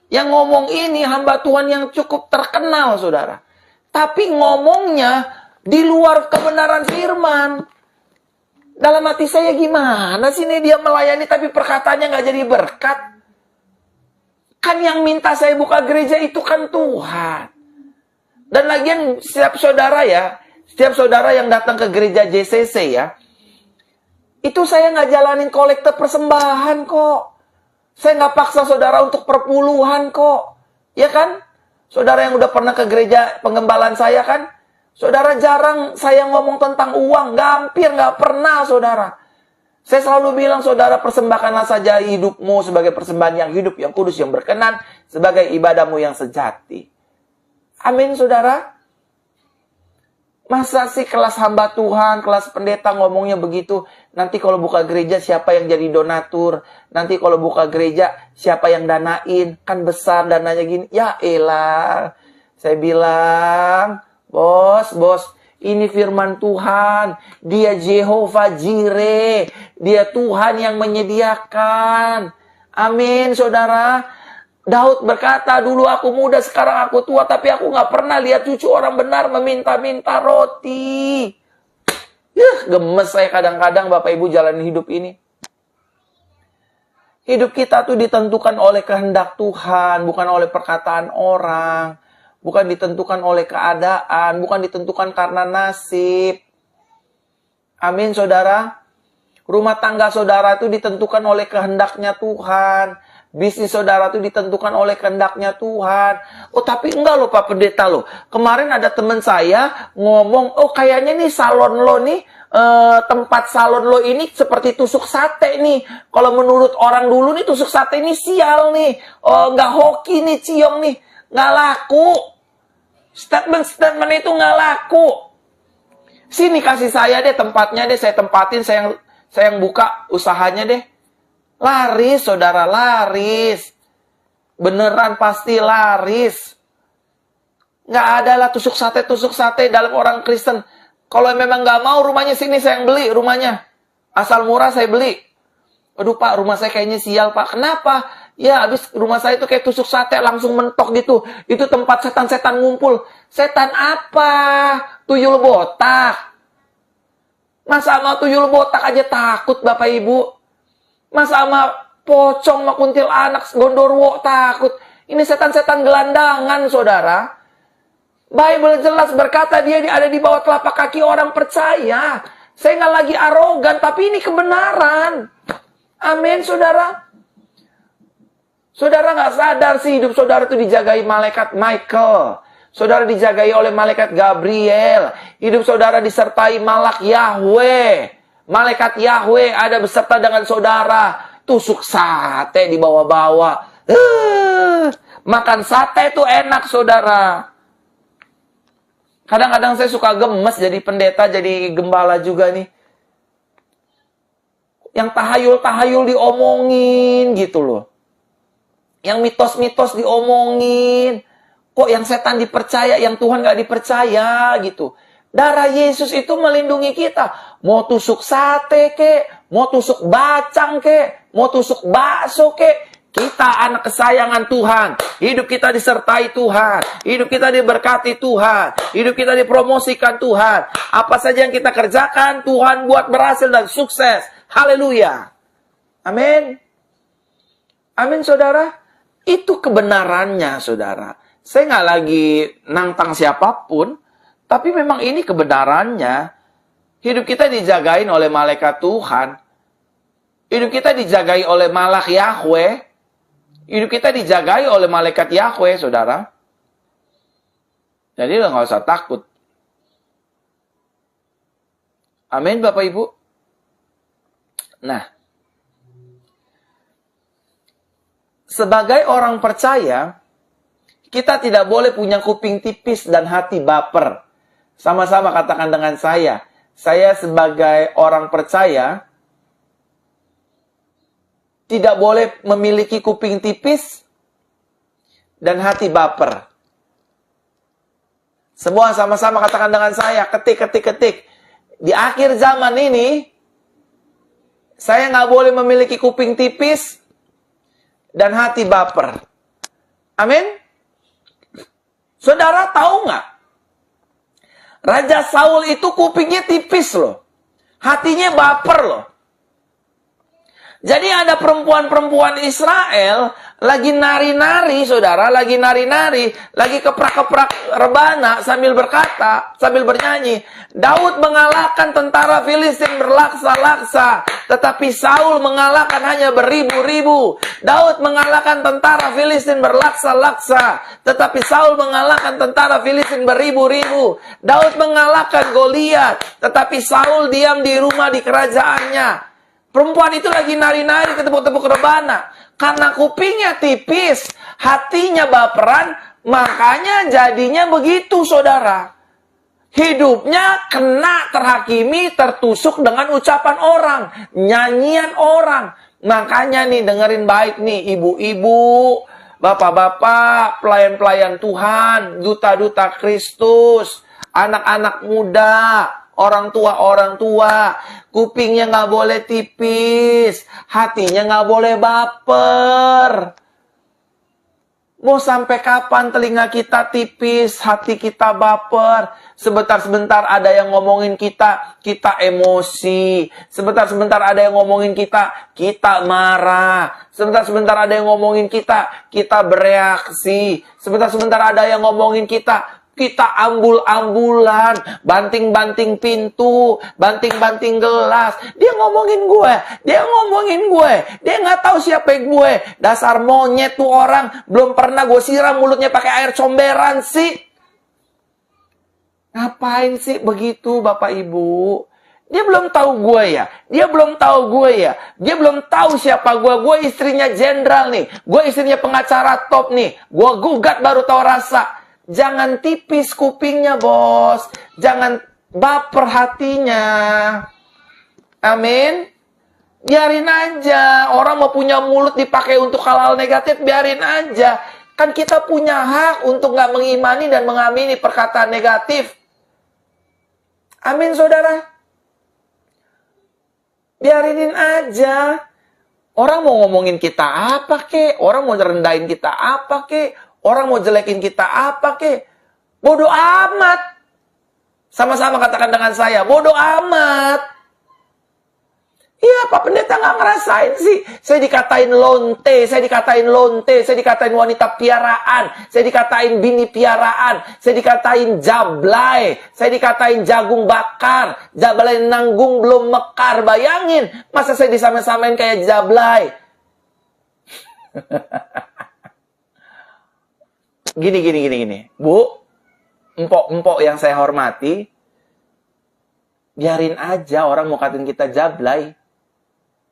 Yang ngomong ini hamba Tuhan yang cukup terkenal, saudara. Tapi ngomongnya di luar kebenaran firman. Dalam hati saya, gimana sih ini dia melayani tapi perkataannya nggak jadi berkat? Kan yang minta saya buka gereja itu kan Tuhan. Dan lagian setiap saudara yang datang ke gereja JCC ya, itu saya nggak jalanin kolekte persembahan kok. Saya nggak paksa saudara untuk perpuluhan kok. Ya kan? Saudara yang udah pernah ke gereja penggembalaan saya kan? Saudara jarang saya ngomong tentang uang. Hampir nggak pernah, saudara. Saya selalu bilang, saudara, persembahkanlah saja hidupmu sebagai persembahan yang hidup, yang kudus, yang berkenan, sebagai ibadahmu yang sejati. Amin, saudara. Masa sih kelas hamba Tuhan, kelas pendeta ngomongnya begitu? Nanti kalau buka gereja siapa yang jadi donatur? Nanti kalau buka gereja siapa yang danain? Kan besar dananya gini. Ya elah. Saya bilang, bos, ini firman Tuhan. Dia Jehovah Jireh. Dia Tuhan yang menyediakan. Amin, saudara. Daud berkata, dulu aku muda, sekarang aku tua, tapi aku nggak pernah lihat cucu orang benar meminta-minta roti. Gemes saya kadang-kadang Bapak Ibu jalanin hidup ini. Hidup kita tuh ditentukan oleh kehendak Tuhan, bukan oleh perkataan orang. Bukan ditentukan oleh keadaan, bukan ditentukan karena nasib. Amin, saudara. Rumah tangga saudara itu ditentukan oleh kehendaknya Tuhan. Bisnis saudara itu ditentukan oleh kehendaknya Tuhan. Oh, tapi enggak loh Pak Pendeta loh. Kemarin ada teman saya ngomong, oh kayaknya nih salon lo nih, tempat salon lo ini seperti tusuk sate nih. Kalau menurut orang dulu nih tusuk sate ini sial nih. Oh, nggak hoki nih ciong nih. Nggak laku. Statement itu nggak laku. Sini kasih saya deh tempatnya deh. Saya tempatin, saya yang buka usahanya deh. Laris, saudara, laris. Beneran pasti laris. Nggak ada lah tusuk sate dalam orang Kristen. Kalau memang nggak mau rumahnya sini, saya yang beli rumahnya. Asal murah saya beli. Aduh Pak, rumah saya kayaknya sial Pak. Kenapa? Ya habis rumah saya itu kayak tusuk sate langsung mentok gitu. Itu tempat setan-setan ngumpul. Setan apa? Tuyul botak. Masa sama tuyul botak aja takut Bapak Ibu? Masa sama pocong, sama kuntil anak, gondorwo takut. Ini setan-setan gelandangan, saudara. Bible jelas berkata dia ada di bawah telapak kaki orang percaya. Saya nggak lagi arogan, tapi ini kebenaran. Amin, saudara. Saudara nggak sadar sih hidup saudara itu dijagai malaikat Michael. Saudara dijagai oleh malaikat Gabriel. Hidup saudara disertai malak Yahweh. Malaikat Yahweh ada beserta dengan saudara. Tusuk sate di bawah-bawah. Makan sate itu enak, saudara. Kadang-kadang saya suka gemes jadi pendeta, jadi gembala juga nih. Yang tahayul-tahayul diomongin gitu loh. Yang mitos-mitos diomongin. Kok yang setan dipercaya, yang Tuhan gak dipercaya gitu. Darah Yesus itu melindungi kita. Mau tusuk sate kek, mau tusuk bacang kek, mau tusuk bakso kek. Kita anak kesayangan Tuhan. Hidup kita disertai Tuhan. Hidup kita diberkati Tuhan. Hidup kita dipromosikan Tuhan. Apa saja yang kita kerjakan, Tuhan buat berhasil dan sukses. Haleluya. Amin. Amin, saudara. Itu kebenarannya, saudara. Saya nggak lagi nantang siapapun. Tapi memang ini kebenarannya. Hidup kita dijagain oleh malaikat Tuhan. Hidup kita dijagai oleh malak Yahweh. Hidup kita dijagai oleh malaikat Yahweh, saudara. Jadi nggak usah takut. Amin, Bapak Ibu. Nah, sebagai orang percaya, kita tidak boleh punya kuping tipis dan hati baper. Sama-sama katakan dengan saya. Saya sebagai orang percaya, tidak boleh memiliki kuping tipis dan hati baper. Semua sama-sama katakan dengan saya, ketik. Di akhir zaman ini, saya nggak boleh memiliki kuping tipis dan hati baper. Amin? Saudara tahu nggak? Raja Saul itu kupingnya tipis loh. Hatinya baper loh. Jadi ada perempuan-perempuan Israel lagi nari-nari, saudara, lagi nari-nari, lagi keprak-keprak rebana sambil berkata, sambil bernyanyi, Daud mengalahkan tentara Filistin berlaksa-laksa, tetapi Saul mengalahkan hanya beribu-ribu. Daud mengalahkan tentara Filistin berlaksa-laksa, tetapi Saul mengalahkan tentara Filistin beribu-ribu. Daud mengalahkan Goliat, tetapi Saul diam di rumah di kerajaannya. Perempuan itu lagi nari-nari ketepuk-tepuk rebana. Karena kupingnya tipis, hatinya baperan, makanya jadinya begitu, saudara. Hidupnya kena terhakimi, tertusuk dengan ucapan orang, nyanyian orang. Makanya nih, dengerin baik nih, ibu-ibu, bapak-bapak, pelayan-pelayan Tuhan, duta-duta Kristus, anak-anak muda, orang tua, kupingnya nggak boleh tipis, hatinya nggak boleh baper. Mau sampai kapan telinga kita tipis, hati kita baper? Sebentar-sebentar ada yang ngomongin kita, kita emosi. Sebentar-sebentar ada yang ngomongin kita, kita marah. Sebentar-sebentar ada yang ngomongin kita, kita bereaksi. Sebentar-sebentar ada yang ngomongin kita ambul-ambulan, banting-banting pintu, banting-banting gelas. Dia ngomongin gue, dia nggak tahu siapa gue. Dasar monyet tuh orang, belum pernah gue siram mulutnya pakai air comberan sih. Ngapain sih begitu, Bapak Ibu? Dia belum tahu gue ya. Dia belum tahu siapa gue. Gue istrinya jenderal nih. Gue istrinya pengacara top nih. Gue gugat baru tahu rasa. Jangan tipis kupingnya, bos. Jangan baper hatinya. Amin. Biarin aja. Orang mau punya mulut dipakai untuk hal-hal negatif, biarin aja. Kan kita punya hak untuk nggak mengimani dan mengamini perkataan negatif. Amin, saudara. Biarinin aja. Orang mau ngomongin kita apa kek? Orang mau rendahin kita apa kek? Orang mau jelekin kita apa kek? Bodoh amat. Sama-sama katakan dengan saya, bodoh amat. Iya, Pak Pendeta nggak ngerasain sih. Saya dikatain lonte, saya dikatain wanita piaraan, saya dikatain bini piaraan, saya dikatain jablay, saya dikatain jagung bakar, jablay nanggung belum mekar. Bayangin, masa saya disamain-samain kayak jablay? Gini. Bu, empok-empok yang saya hormati, biarin aja orang mau katain kita jablay.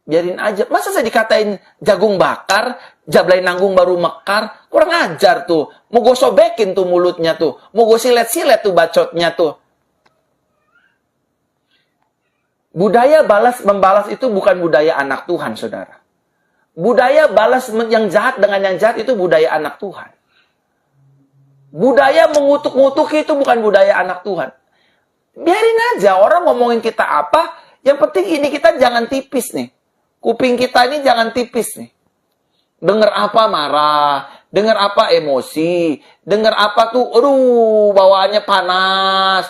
Biarin aja. Masa saya dikatain jagung bakar, jablay nanggung baru mekar? Kurang ajar tuh. Mau gue sobekin tuh mulutnya tuh. Mau gue silet-silet tuh bacotnya tuh. Budaya balas-membalas itu bukan budaya anak Tuhan, saudara. Budaya balas yang jahat dengan yang jahat itu budaya anak Tuhan. Budaya mengutuk-ngutuk itu bukan budaya anak Tuhan. Biarin aja orang ngomongin kita apa, Yang penting ini kita jangan tipis nih. Kuping kita ini jangan tipis nih. Dengar apa marah, dengar apa emosi, dengar apa tuh, aduh, bawaannya panas.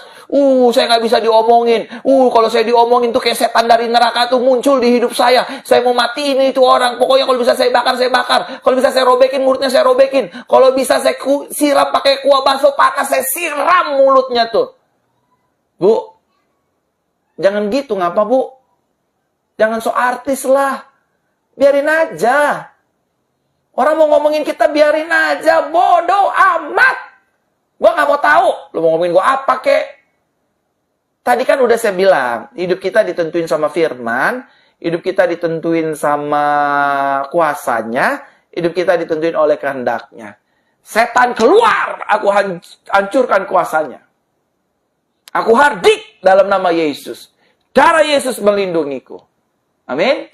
Saya nggak bisa diomongin. Kalau saya diomongin tuh kayak setan dari neraka tuh muncul di hidup saya. Saya mau matiin itu orang. Pokoknya kalau bisa saya bakar, saya bakar. Kalau bisa saya robekin mulutnya, saya robekin. Kalau bisa saya siram pakai kuah bakso panas, saya siram mulutnya tuh. Bu, jangan gitu, ngapa bu? Jangan so artis lah. Biarin aja. Orang mau ngomongin kita, biarin aja. Bodoh amat. Gua nggak mau tahu. Lu mau ngomongin gua apa, kek? Tadi kan udah saya bilang, hidup kita ditentuin sama firman, hidup kita ditentuin sama kuasanya, hidup kita ditentuin oleh kehendaknya. Setan keluar, aku hancurkan kuasanya. Aku hardik dalam nama Yesus. Darah Yesus melindungiku. Amin.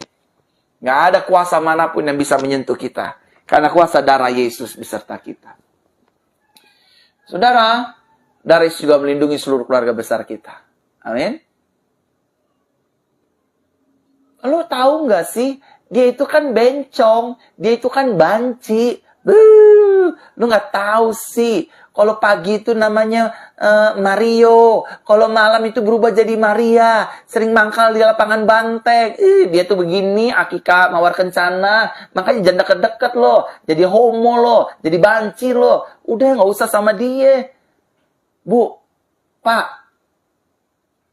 Nggak ada kuasa manapun yang bisa menyentuh kita. Karena kuasa darah Yesus beserta kita. Saudara, darah Yesus juga melindungi seluruh keluarga besar kita. Amin. Lo tahu nggak sih, dia itu kan bencong, dia itu kan banci. Lo nggak tahu sih, kalau pagi itu namanya Mario, kalau malam itu berubah jadi Maria, sering mangkal di lapangan banteng. Dia tuh begini, Akika Mawar Kencana, makanya jangan deket-deket lo, jadi homo lo, jadi banci lo. Udah nggak usah sama dia. Bu, Pak,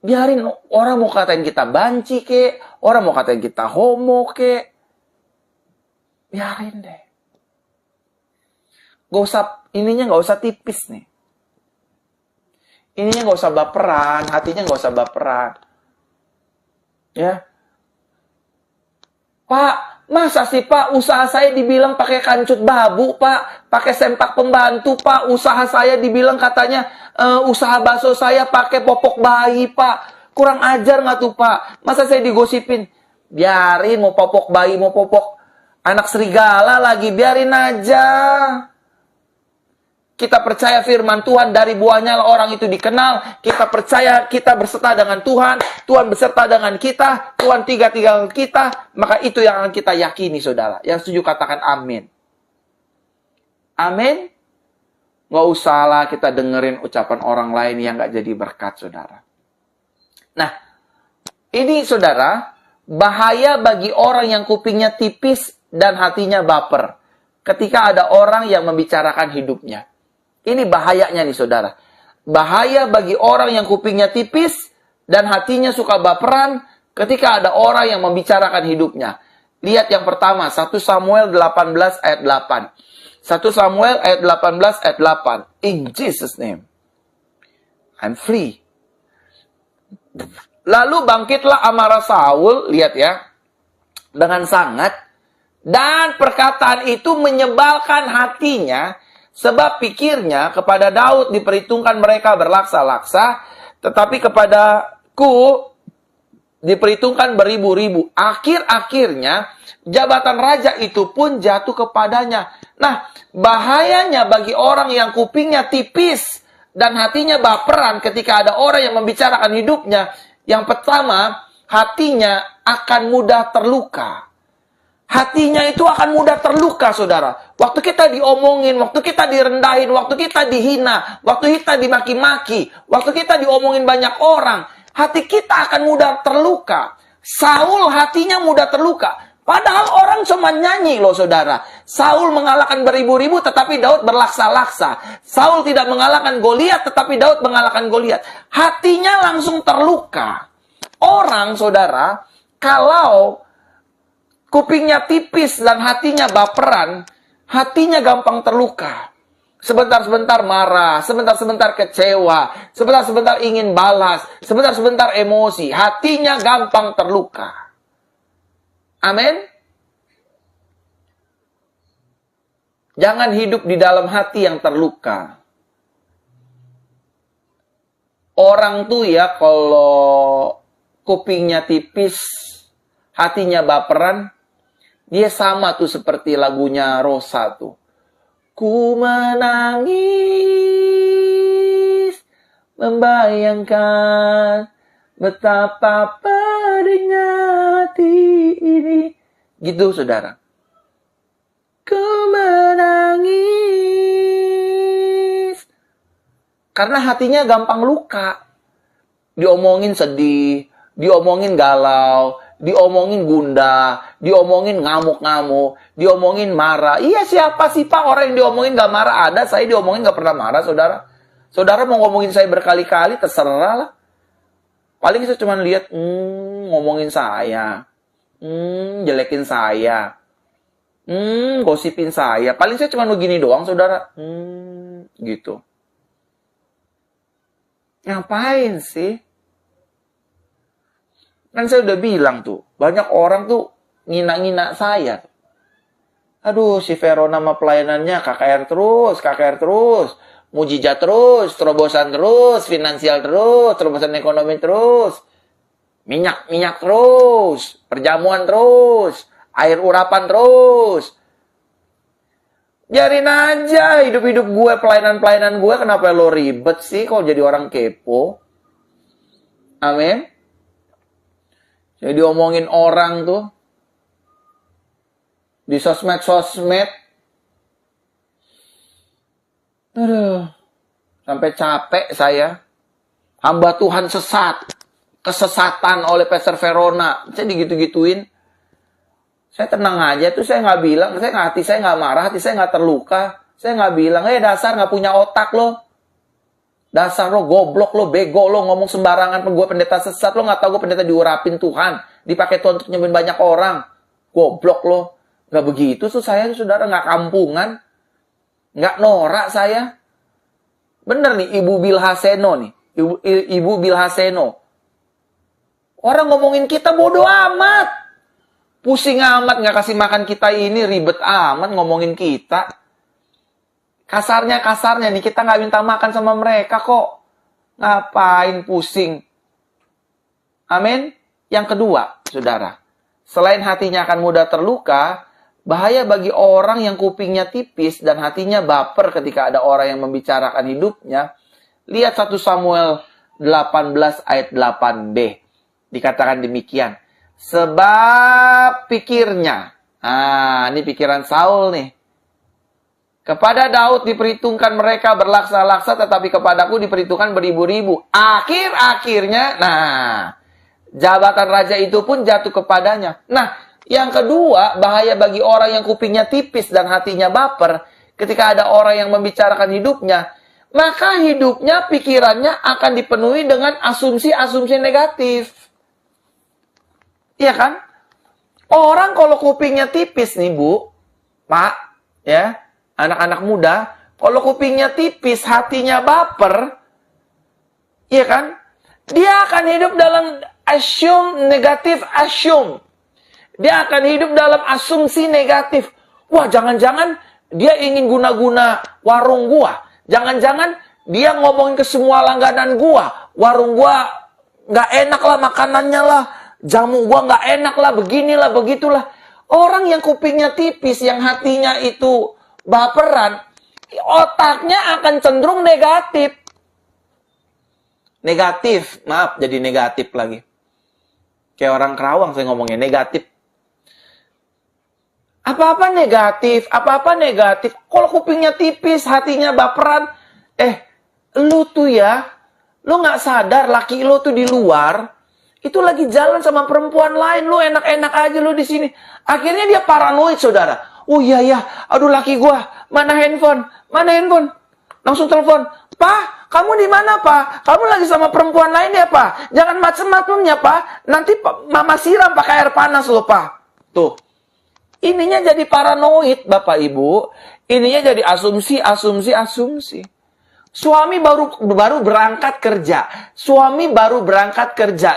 biarin orang mau katain kita banci kek, orang mau katain kita homo kek. Biarin deh. Ininya nggak usah tipis nih. Ininya nggak usah baperan, hatinya nggak usah baperan. Ya. Pak, masa sih Pak, usaha saya dibilang pakai kancut babu Pak, pakai sempak pembantu Pak, usaha saya dibilang katanya usaha bakso saya pakai popok bayi Pak. Kurang ajar nggak tuh Pak? Masa saya digosipin? Biarin, mau popok bayi, mau popok anak serigala lagi, biarin aja. Kita percaya firman Tuhan, dari buahnya orang itu dikenal. Kita percaya kita berserta dengan Tuhan. Tuhan berserta dengan kita. Tuhan tiga-tiga kita. Maka itu yang akan kita yakini, saudara. Yang setuju katakan amin. Amin. Nggak usahlah kita dengerin ucapan orang lain yang nggak jadi berkat, saudara. Nah, ini saudara, bahaya bagi orang yang kupingnya tipis dan hatinya baper. Ketika ada orang yang membicarakan hidupnya. Ini bahayanya nih saudara. Bahaya bagi orang yang kupingnya tipis dan hatinya suka baperan ketika ada orang yang membicarakan hidupnya. Lihat yang pertama, 1 Samuel 18 ayat 8. 1 Samuel ayat 18 ayat 8. In Jesus' name, I'm free. Lalu bangkitlah amarah Saul, lihat ya, dengan sangat. Dan perkataan itu menyebalkan hatinya, sebab pikirnya kepada Daud diperhitungkan mereka berlaksa-laksa, tetapi kepadaku diperhitungkan beribu-ribu. Akhir-akhirnya jabatan raja itu pun jatuh kepadanya. Nah, bahayanya bagi orang yang kupingnya tipis dan hatinya baperan ketika ada orang yang membicarakan hidupnya. Yang pertama, hatinya akan mudah terluka. Hatinya itu akan mudah terluka, saudara. Waktu kita diomongin, waktu kita direndahin, waktu kita dihina, waktu kita dimaki-maki, waktu kita diomongin banyak orang, hati kita akan mudah terluka. Saul hatinya mudah terluka. Padahal orang cuma nyanyi loh, saudara. Saul mengalahkan beribu-ribu, tetapi Daud berlaksa-laksa. Saul tidak mengalahkan Goliat, tetapi Daud mengalahkan Goliat. Hatinya langsung terluka. Orang, saudara, kalau kupingnya tipis dan hatinya baperan, hatinya gampang terluka. Sebentar-sebentar marah, sebentar-sebentar kecewa, sebentar-sebentar ingin balas, sebentar-sebentar emosi. Hatinya gampang terluka. Amin. Jangan hidup di dalam hati yang terluka. Orang tuh ya kalau kupingnya tipis, hatinya baperan, dia sama tuh seperti lagunya Rosa tuh. Ku menangis, membayangkan betapa pedihnya hati ini. Gitu, saudara. Ku menangis. Karena hatinya gampang luka. Diomongin sedih, diomongin galau, diomongin gundah, diomongin ngamuk-ngamuk, diomongin marah. Iya, siapa sih Pak orang yang diomongin gak marah? Ada, saya diomongin gak pernah marah, saudara. Saudara mau ngomongin saya berkali-kali, terserah lah. Paling saya cuma lihat, ngomongin saya, jelekin saya, gosipin saya. Paling saya cuma begini doang, saudara. Gitu. Ngapain sih? Kan saya udah bilang tuh, banyak orang tuh ngina-ngina saya. Aduh, si Verona sama pelayanannya KKR terus, mujizat terus, terobosan terus, finansial terus, terobosan ekonomi terus, minyak terus, perjamuan terus, air urapan terus. Biarin aja hidup-hidup gue, pelayanan-pelayanan gue, kenapa lo ribet sih kalau jadi orang kepo? Amin. Jadi omongin orang tuh di sosmed. Aduh, sampai capek saya. Hamba Tuhan kesesatan oleh Pastor Verona. Saya digitu-gituin. Saya tenang aja tuh, saya nggak bilang, hati saya nggak marah, hati saya nggak terluka. Saya nggak bilang, dasar nggak punya otak lo. Dasar lo goblok, lo bego, lo ngomong sembarangan, gue pendeta sesat, lo nggak tahu gue pendeta diurapin Tuhan, dipakai Tuhan untuk nyembuhin banyak orang. Goblok lo. Nggak begitu tuh saya, saudara, nggak kampungan. Nggak norak saya. Bener nih, Ibu Bilhaseno nih. Ibu Bilhaseno. Orang ngomongin kita bodoh amat. Pusing amat, nggak kasih makan kita ini, ribet amat ngomongin kita. Kasarnya nih, kita nggak minta makan sama mereka kok. Ngapain pusing? Amin. Yang kedua, saudara. Selain hatinya akan mudah terluka, bahaya bagi orang yang kupingnya tipis dan hatinya baper ketika ada orang yang membicarakan hidupnya. Lihat 1 Samuel 18 ayat 8b. Dikatakan demikian. Sebab pikirnya. Ini pikiran Saul nih. Kepada Daud diperhitungkan mereka berlaksa-laksa, tetapi kepadaku diperhitungkan beribu-ribu. Akhir-akhirnya, jabatan raja itu pun jatuh kepadanya. Nah, yang kedua, bahaya bagi orang yang kupingnya tipis dan hatinya baper, ketika ada orang yang membicarakan hidupnya, maka hidupnya, pikirannya akan dipenuhi dengan asumsi-asumsi negatif. Iya kan? Orang kalau kupingnya tipis nih, Bu, Pak, ya, anak-anak muda, kalau kupingnya tipis, hatinya baper, iya kan? Dia akan hidup dalam negatif assume. Dia akan hidup dalam asumsi negatif. Wah, jangan-jangan dia ingin guna-guna warung gua. Jangan-jangan dia ngomongin ke semua langganan gua. Warung gua nggak enak lah makanannya lah. Jamu gua nggak enak lah, beginilah, begitulah. Orang yang kupingnya tipis, yang hatinya itu baperan, otaknya akan cenderung negatif. Negatif, maaf, jadi negatif lagi. Kayak orang Kerawang saya ngomongnya, negatif. Apa-apa negatif. Kalau kupingnya tipis, hatinya baperan, lu tuh ya, lu nggak sadar laki lu tuh di luar, itu lagi jalan sama perempuan lain, lu enak-enak aja lu di sini. Akhirnya dia paranoid, saudara. Oh iya ya, aduh laki gua, mana handphone? Langsung telepon, Pak, kamu di mana Pak? Kamu lagi sama perempuan lain ya Pak? Jangan macem-macem ya Pak. Nanti mama siram pakai air panas loh Pak. Tuh, ininya jadi paranoid Bapak Ibu. Ininya jadi asumsi. Suami baru berangkat kerja.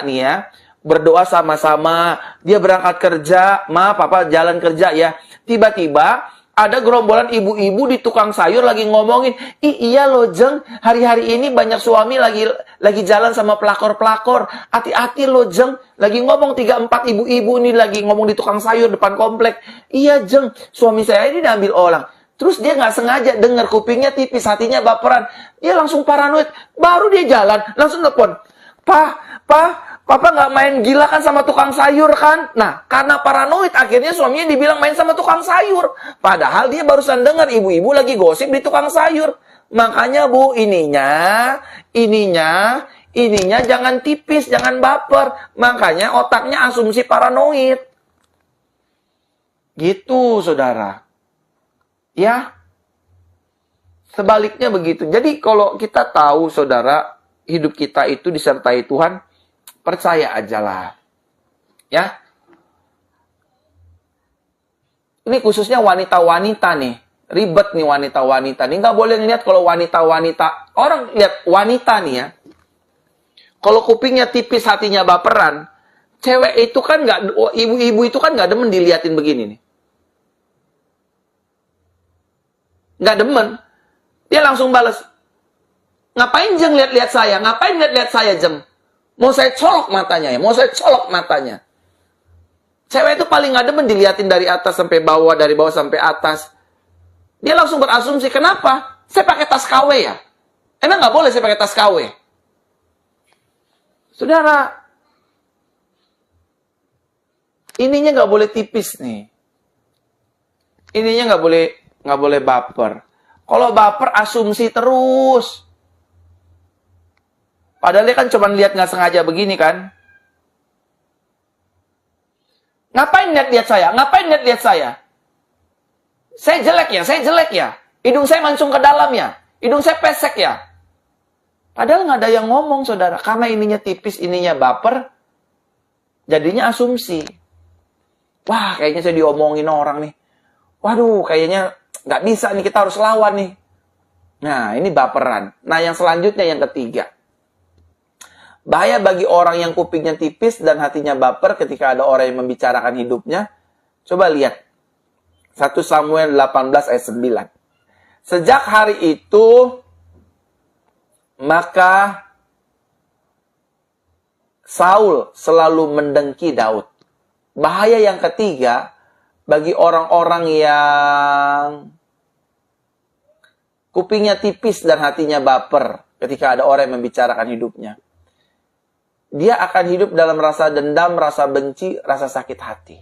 Nih ya. Berdoa sama-sama. Dia berangkat kerja. Ma, papa jalan kerja ya. Tiba-tiba ada gerombolan ibu-ibu di tukang sayur lagi ngomongin, iya loh Jeng, hari-hari ini banyak suami lagi jalan sama pelakor-pelakor. Hati-hati loh Jeng. Lagi ngomong 3-4 ibu-ibu ini lagi ngomong di tukang sayur depan komplek. Iya Jeng, suami saya ini diambil orang. Terus dia nggak sengaja dengar, kupingnya tipis, hatinya baperan. Dia langsung paranoid. Baru dia jalan, langsung telepon. Papa nggak main gila kan sama tukang sayur kan? Nah, karena paranoid, akhirnya suaminya dibilang main sama tukang sayur. Padahal dia barusan dengar ibu-ibu lagi gosip di tukang sayur. Makanya Bu, ininya jangan tipis, jangan baper. Makanya otaknya asumsi paranoid. Gitu, saudara. Ya, sebaliknya begitu. Jadi kalau kita tahu, saudara, hidup kita itu disertai Tuhan, percaya ajalah. Ya. Ini khususnya wanita-wanita nih. Ribet nih wanita-wanita nih. Nggak boleh ngeliat kalau wanita-wanita. Orang lihat wanita nih ya. Kalau kupingnya tipis, hatinya baperan. Cewek itu kan nggak, ibu-ibu itu kan nggak demen diliatin begini nih. Nggak demen. Dia langsung balas. Ngapain Jeng lihat-lihat saya? Ngapain lihat-lihat saya Jeng? Mau saya colok matanya ya? Mau saya colok matanya? Cewek itu paling nggak demen diliatin dari atas sampai bawah, dari bawah sampai atas. Dia langsung berasumsi, kenapa? Saya pakai tas KW ya? Emang nggak boleh saya pakai tas KW? Saudara, ininya nggak boleh tipis nih. Ininya nggak boleh baper. Kalau baper asumsi terus. Padahal dia kan cuma lihat nggak sengaja begini kan. Ngapain lihat-lihat saya? Ngapain lihat-lihat saya? Saya jelek ya? Hidung saya mancung ke dalam ya? Hidung saya pesek ya? Padahal nggak ada yang ngomong, saudara. Karena ininya tipis, ininya baper, jadinya asumsi. Wah, kayaknya saya diomongin orang nih. Waduh, kayaknya nggak bisa nih, kita harus lawan nih. Nah, ini baperan. Nah, yang selanjutnya, yang ketiga. Bahaya bagi orang yang kupingnya tipis dan hatinya baper ketika ada orang yang membicarakan hidupnya. Coba lihat. 1 Samuel 18 ayat 9. Sejak hari itu, maka Saul selalu mendengki Daud. Bahaya yang ketiga, bagi orang-orang yang kupingnya tipis dan hatinya baper ketika ada orang yang membicarakan hidupnya. Dia akan hidup dalam rasa dendam, rasa benci, rasa sakit hati.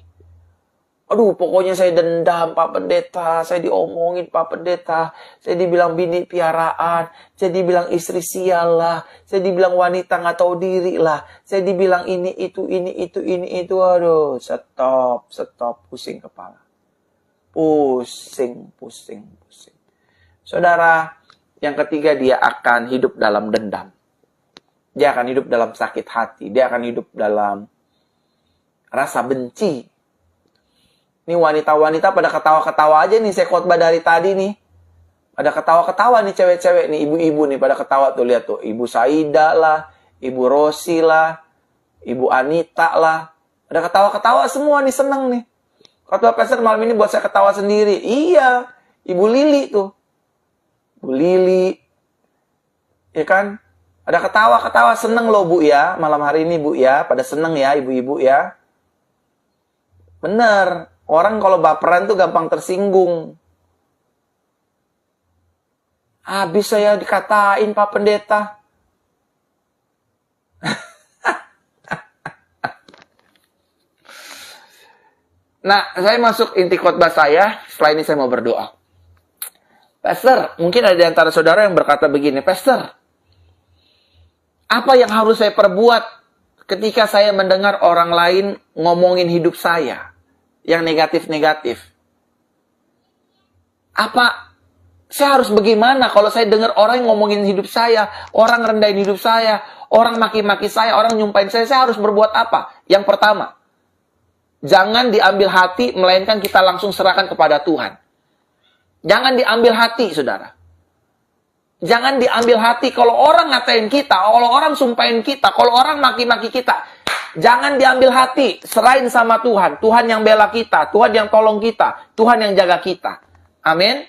Aduh, pokoknya saya dendam, Pak Pendeta. Saya diomongin, Pak Pendeta. Saya dibilang bini piaraan. Saya dibilang istri sial lah. Saya dibilang wanita nggak tahu diri lah. Saya dibilang ini, itu. Aduh, stop. Pusing kepala. Pusing. Saudara, yang ketiga dia akan hidup dalam dendam. Dia akan hidup dalam sakit hati. Dia akan hidup dalam rasa benci. Ini wanita-wanita pada ketawa-ketawa aja nih. Saya khotbah dari tadi nih. Pada ketawa-ketawa nih cewek-cewek nih. Ibu-ibu nih pada ketawa tuh. Lihat tuh. Ibu Saida lah. Ibu Rosi lah. Ibu Anita lah. Pada ketawa-ketawa semua nih. Seneng nih. Khotbah pastor malam ini buat saya ketawa sendiri. Iya. Ibu Lili tuh. Bu Lili. Ya kan? Ada ketawa-ketawa seneng loh Bu ya. Malam hari ini Bu ya. Pada seneng ya ibu-ibu ya. Bener. Orang kalau baperan tuh gampang tersinggung. Habis saya dikatain Pak Pendeta. Nah, saya masuk inti khotbah saya. Setelah ini saya mau berdoa. Pastor, mungkin ada di antara saudara yang berkata begini. Pastor, apa yang harus saya perbuat ketika saya mendengar orang lain ngomongin hidup saya? Yang negatif-negatif. Apa saya harus bagaimana kalau saya dengar orang yang ngomongin hidup saya, orang rendahin hidup saya, orang maki-maki saya, orang nyumpahin saya harus berbuat apa? Yang pertama, jangan diambil hati, melainkan kita langsung serahkan kepada Tuhan. Jangan diambil hati, saudara. Jangan diambil hati kalau orang ngatain kita, kalau orang sumpahin kita, kalau orang maki-maki kita. Jangan diambil hati, serahin sama Tuhan. Tuhan yang bela kita, Tuhan yang tolong kita, Tuhan yang jaga kita. Amin.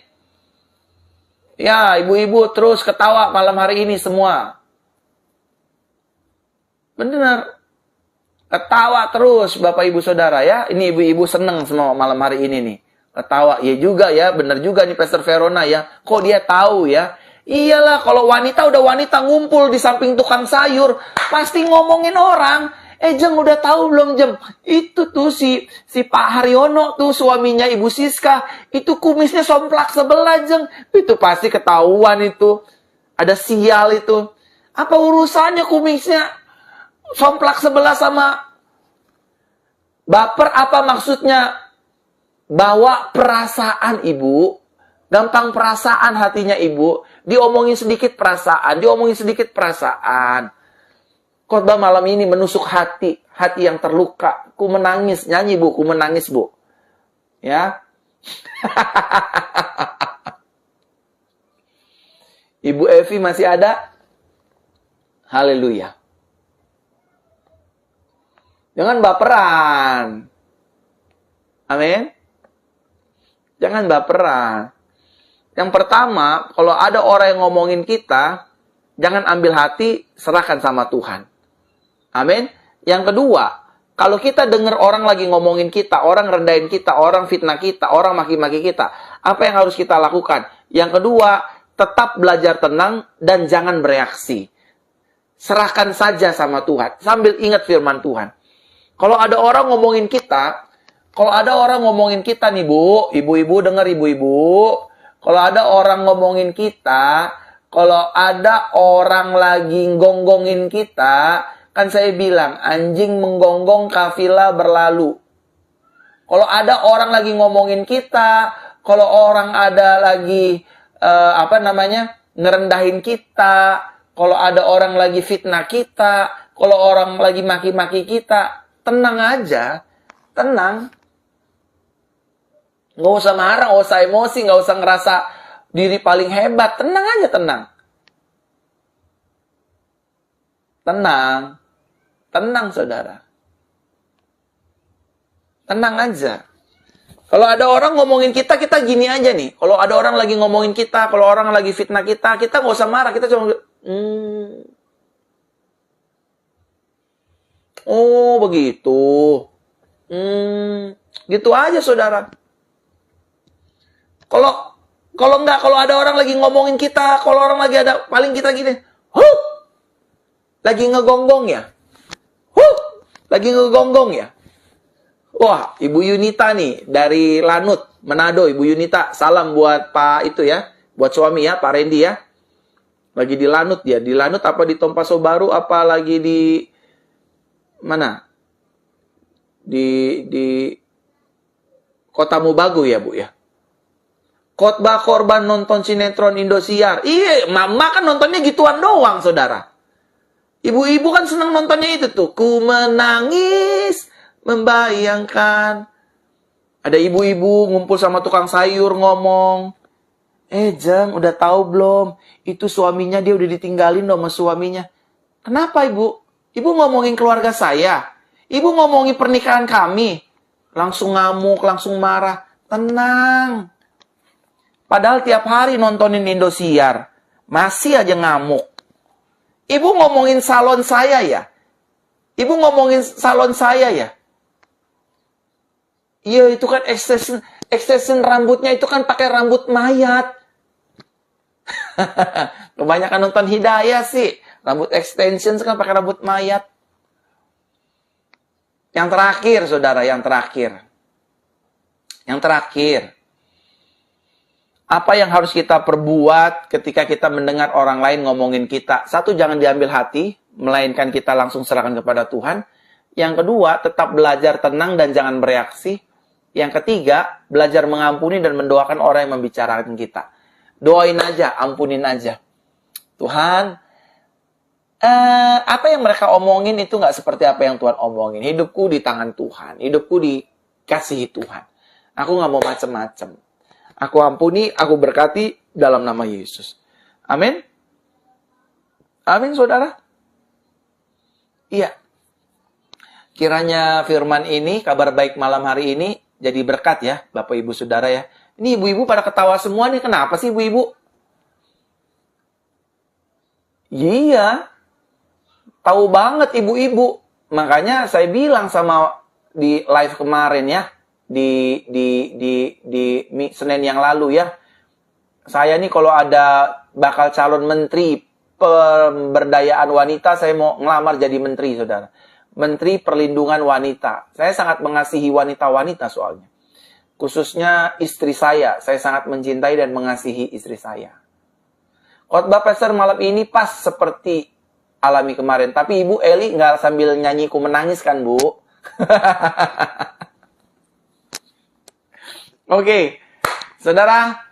Ya, ibu-ibu terus ketawa malam hari ini semua. Benar. Ketawa terus Bapak Ibu Saudara ya. Ini ibu-ibu seneng semua malam hari ini nih. Ketawa. Ya juga ya, benar juga nih Pastor Verona ya. Kok dia tahu ya? Iyalah, kalau wanita udah wanita ngumpul di samping tukang sayur, pasti ngomongin orang. Jeng, udah tahu belum, Jeng? Itu tuh si Pak Haryono tuh, suaminya Ibu Siska. Itu kumisnya somplak sebelah, Jeng. Itu pasti ketahuan itu. Ada sial itu. Apa urusannya kumisnya somplak sebelah sama baper? Apa maksudnya? Bawa perasaan, Ibu. Gampang perasaan hatinya Ibu. Diomongin sedikit perasaan. Diomongin sedikit perasaan. Khotbah malam ini menusuk hati. Hati yang terluka. Ku menangis. Nyanyi, Bu. Ku menangis, Bu. Ya. Ibu Evi masih ada? Haleluya. Jangan baperan. Amin. Jangan baperan. Yang pertama, kalau ada orang yang ngomongin kita, jangan ambil hati, serahkan sama Tuhan. Amin. Yang kedua, kalau kita dengar orang lagi ngomongin kita, orang rendahin kita, orang fitnah kita, orang maki-maki kita, apa yang harus kita lakukan? Yang kedua, tetap belajar tenang dan jangan bereaksi. Serahkan saja sama Tuhan, sambil ingat firman Tuhan. Kalau ada orang ngomongin kita, nih Bu, ibu-ibu dengar ibu-ibu, kalau ada orang ngomongin kita, kalau ada orang lagi gonggongin kita, kan saya bilang, anjing menggonggong kafilah berlalu. Kalau ada orang lagi ngomongin kita, kalau orang ada lagi, ngerendahin kita, kalau ada orang lagi fitnah kita, kalau orang lagi maki-maki kita, tenang aja, tenang. Nggak usah marah, nggak usah emosi, nggak usah ngerasa diri paling hebat. Tenang aja, tenang. Tenang. Tenang, saudara. Tenang aja. Kalau ada orang ngomongin kita, kita gini aja nih. Kalau ada orang lagi ngomongin kita, kalau orang lagi fitnah kita nggak usah marah. Kita cuma, oh begitu. Gitu aja, saudara. Kalau ada orang lagi ngomongin kita, kalau orang lagi ada, paling kita gini, lagi ngegonggong ya? Lagi ngegonggong ya? Wah, Ibu Yunita nih, dari Lanut, Manado. Ibu Yunita, salam buat Pak itu ya, buat suami ya, Pak Randy ya. Lagi di Lanut dia. Di Lanut apa di Tompaso Baru, apa lagi di mana? Di Kota Mubagu ya, Bu ya. Khotbah korban nonton sinetron Indosiar. Iya, mama kan nontonnya gituan doang, saudara. Ibu-ibu kan senang nontonnya itu tuh. Ku menangis, membayangkan. Ada ibu-ibu ngumpul sama tukang sayur ngomong. Jeng, udah tahu belum? Itu suaminya, dia udah ditinggalin sama suaminya. Kenapa, Ibu? Ibu ngomongin keluarga saya. Ibu ngomongin pernikahan kami. Langsung ngamuk, langsung marah. Tenang. Padahal tiap hari nontonin Indosiar. Masih aja ngamuk. Ibu ngomongin salon saya ya? Ibu ngomongin salon saya ya? Iya, itu kan extension rambutnya itu kan pakai rambut mayat. Kebanyakan nonton Hidayah sih. Rambut extension kan pakai rambut mayat. Yang terakhir, saudara, yang terakhir. Apa yang harus kita perbuat ketika kita mendengar orang lain ngomongin kita? Satu, jangan diambil hati, melainkan kita langsung serahkan kepada Tuhan. Yang kedua, tetap belajar tenang dan jangan bereaksi. Yang ketiga, belajar mengampuni dan mendoakan orang yang membicarakan kita. Doain aja, ampunin aja. Tuhan, apa yang mereka omongin itu nggak seperti apa yang Tuhan omongin. Hidupku di tangan Tuhan. Hidupku dikasihi Tuhan. Aku nggak mau macem-macem. Aku ampuni, aku berkati dalam nama Yesus. Amin. Amin, saudara. Iya. Kiranya firman ini, kabar baik malam hari ini, jadi berkat ya, Bapak Ibu Saudara ya. Ini ibu-ibu pada ketawa semua nih, kenapa sih ibu-ibu? Iya. Tahu banget ibu-ibu. Makanya saya bilang sama di live kemarin ya. Di Senin yang lalu ya. Saya nih kalau ada bakal calon menteri pemberdayaan wanita, saya mau ngelamar jadi menteri, saudara. Menteri Perlindungan Wanita. Saya sangat mengasihi wanita-wanita soalnya. Khususnya istri saya sangat mencintai dan mengasihi istri saya. Khotbah pastor malam ini pas seperti alami kemarin. Tapi Ibu Eli nggak sambil nyanyi ku menangis kan, Bu? Oke, saudara.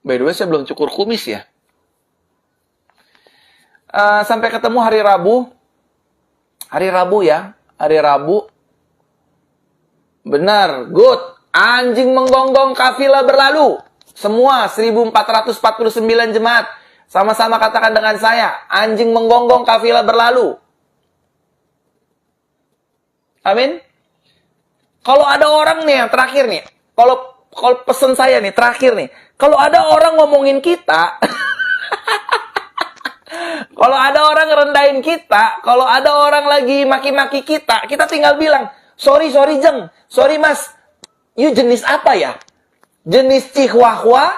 By the way, saya belum cukur kumis ya. Sampai ketemu hari Rabu. Hari Rabu ya. Hari Rabu. Benar, good. Anjing menggonggong kafilah berlalu. Semua 1449 jemaat. Sama-sama katakan dengan saya. Anjing menggonggong kafilah berlalu. Amin. Kalau ada orang nih yang terakhir nih. Kalau pesan saya nih terakhir nih. Kalau ada orang ngomongin kita. Kalau ada orang ngerendahin kita. Kalau ada orang lagi maki-maki kita. Kita tinggal bilang. Sorry Jeng. Sorry Mas. You jenis apa ya? Jenis Chihuahua?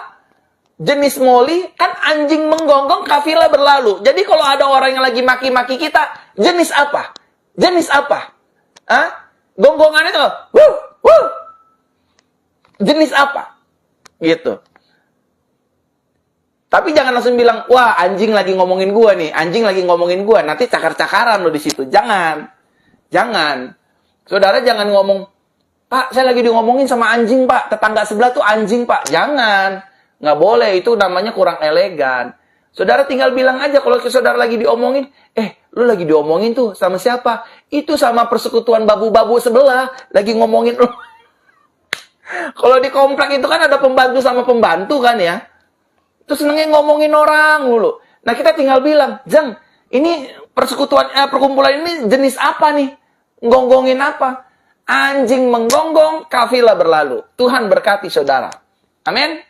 Jenis Molly? Kan anjing menggonggong kafilah berlalu. Jadi kalau ada orang yang lagi maki-maki kita. Jenis apa? Jenis apa? Hah? Gonggongannya tuh, wuh, wuh. Jenis apa? Gitu. Tapi jangan langsung bilang, wah anjing lagi ngomongin gua nih, anjing lagi ngomongin gua. Nanti cakar-cakaran lo di situ. Jangan. Jangan. Saudara jangan ngomong, Pak, saya lagi ngomongin sama anjing, Pak. Tetangga sebelah tuh anjing, Pak. Jangan. Nggak boleh, itu namanya kurang elegan. Saudara tinggal bilang aja kalau saudara lagi diomongin, lu lagi diomongin tuh sama siapa? Itu sama persekutuan babu-babu sebelah, lagi ngomongin lu. Kalau di komplek itu kan ada pembantu sama pembantu kan ya. Terus senengnya ngomongin orang dulu. Nah kita tinggal bilang, Jeng, ini persekutuan, perkumpulan ini jenis apa nih? Gonggongin apa? Anjing menggonggong, kafilah berlalu. Tuhan berkati saudara. Amin.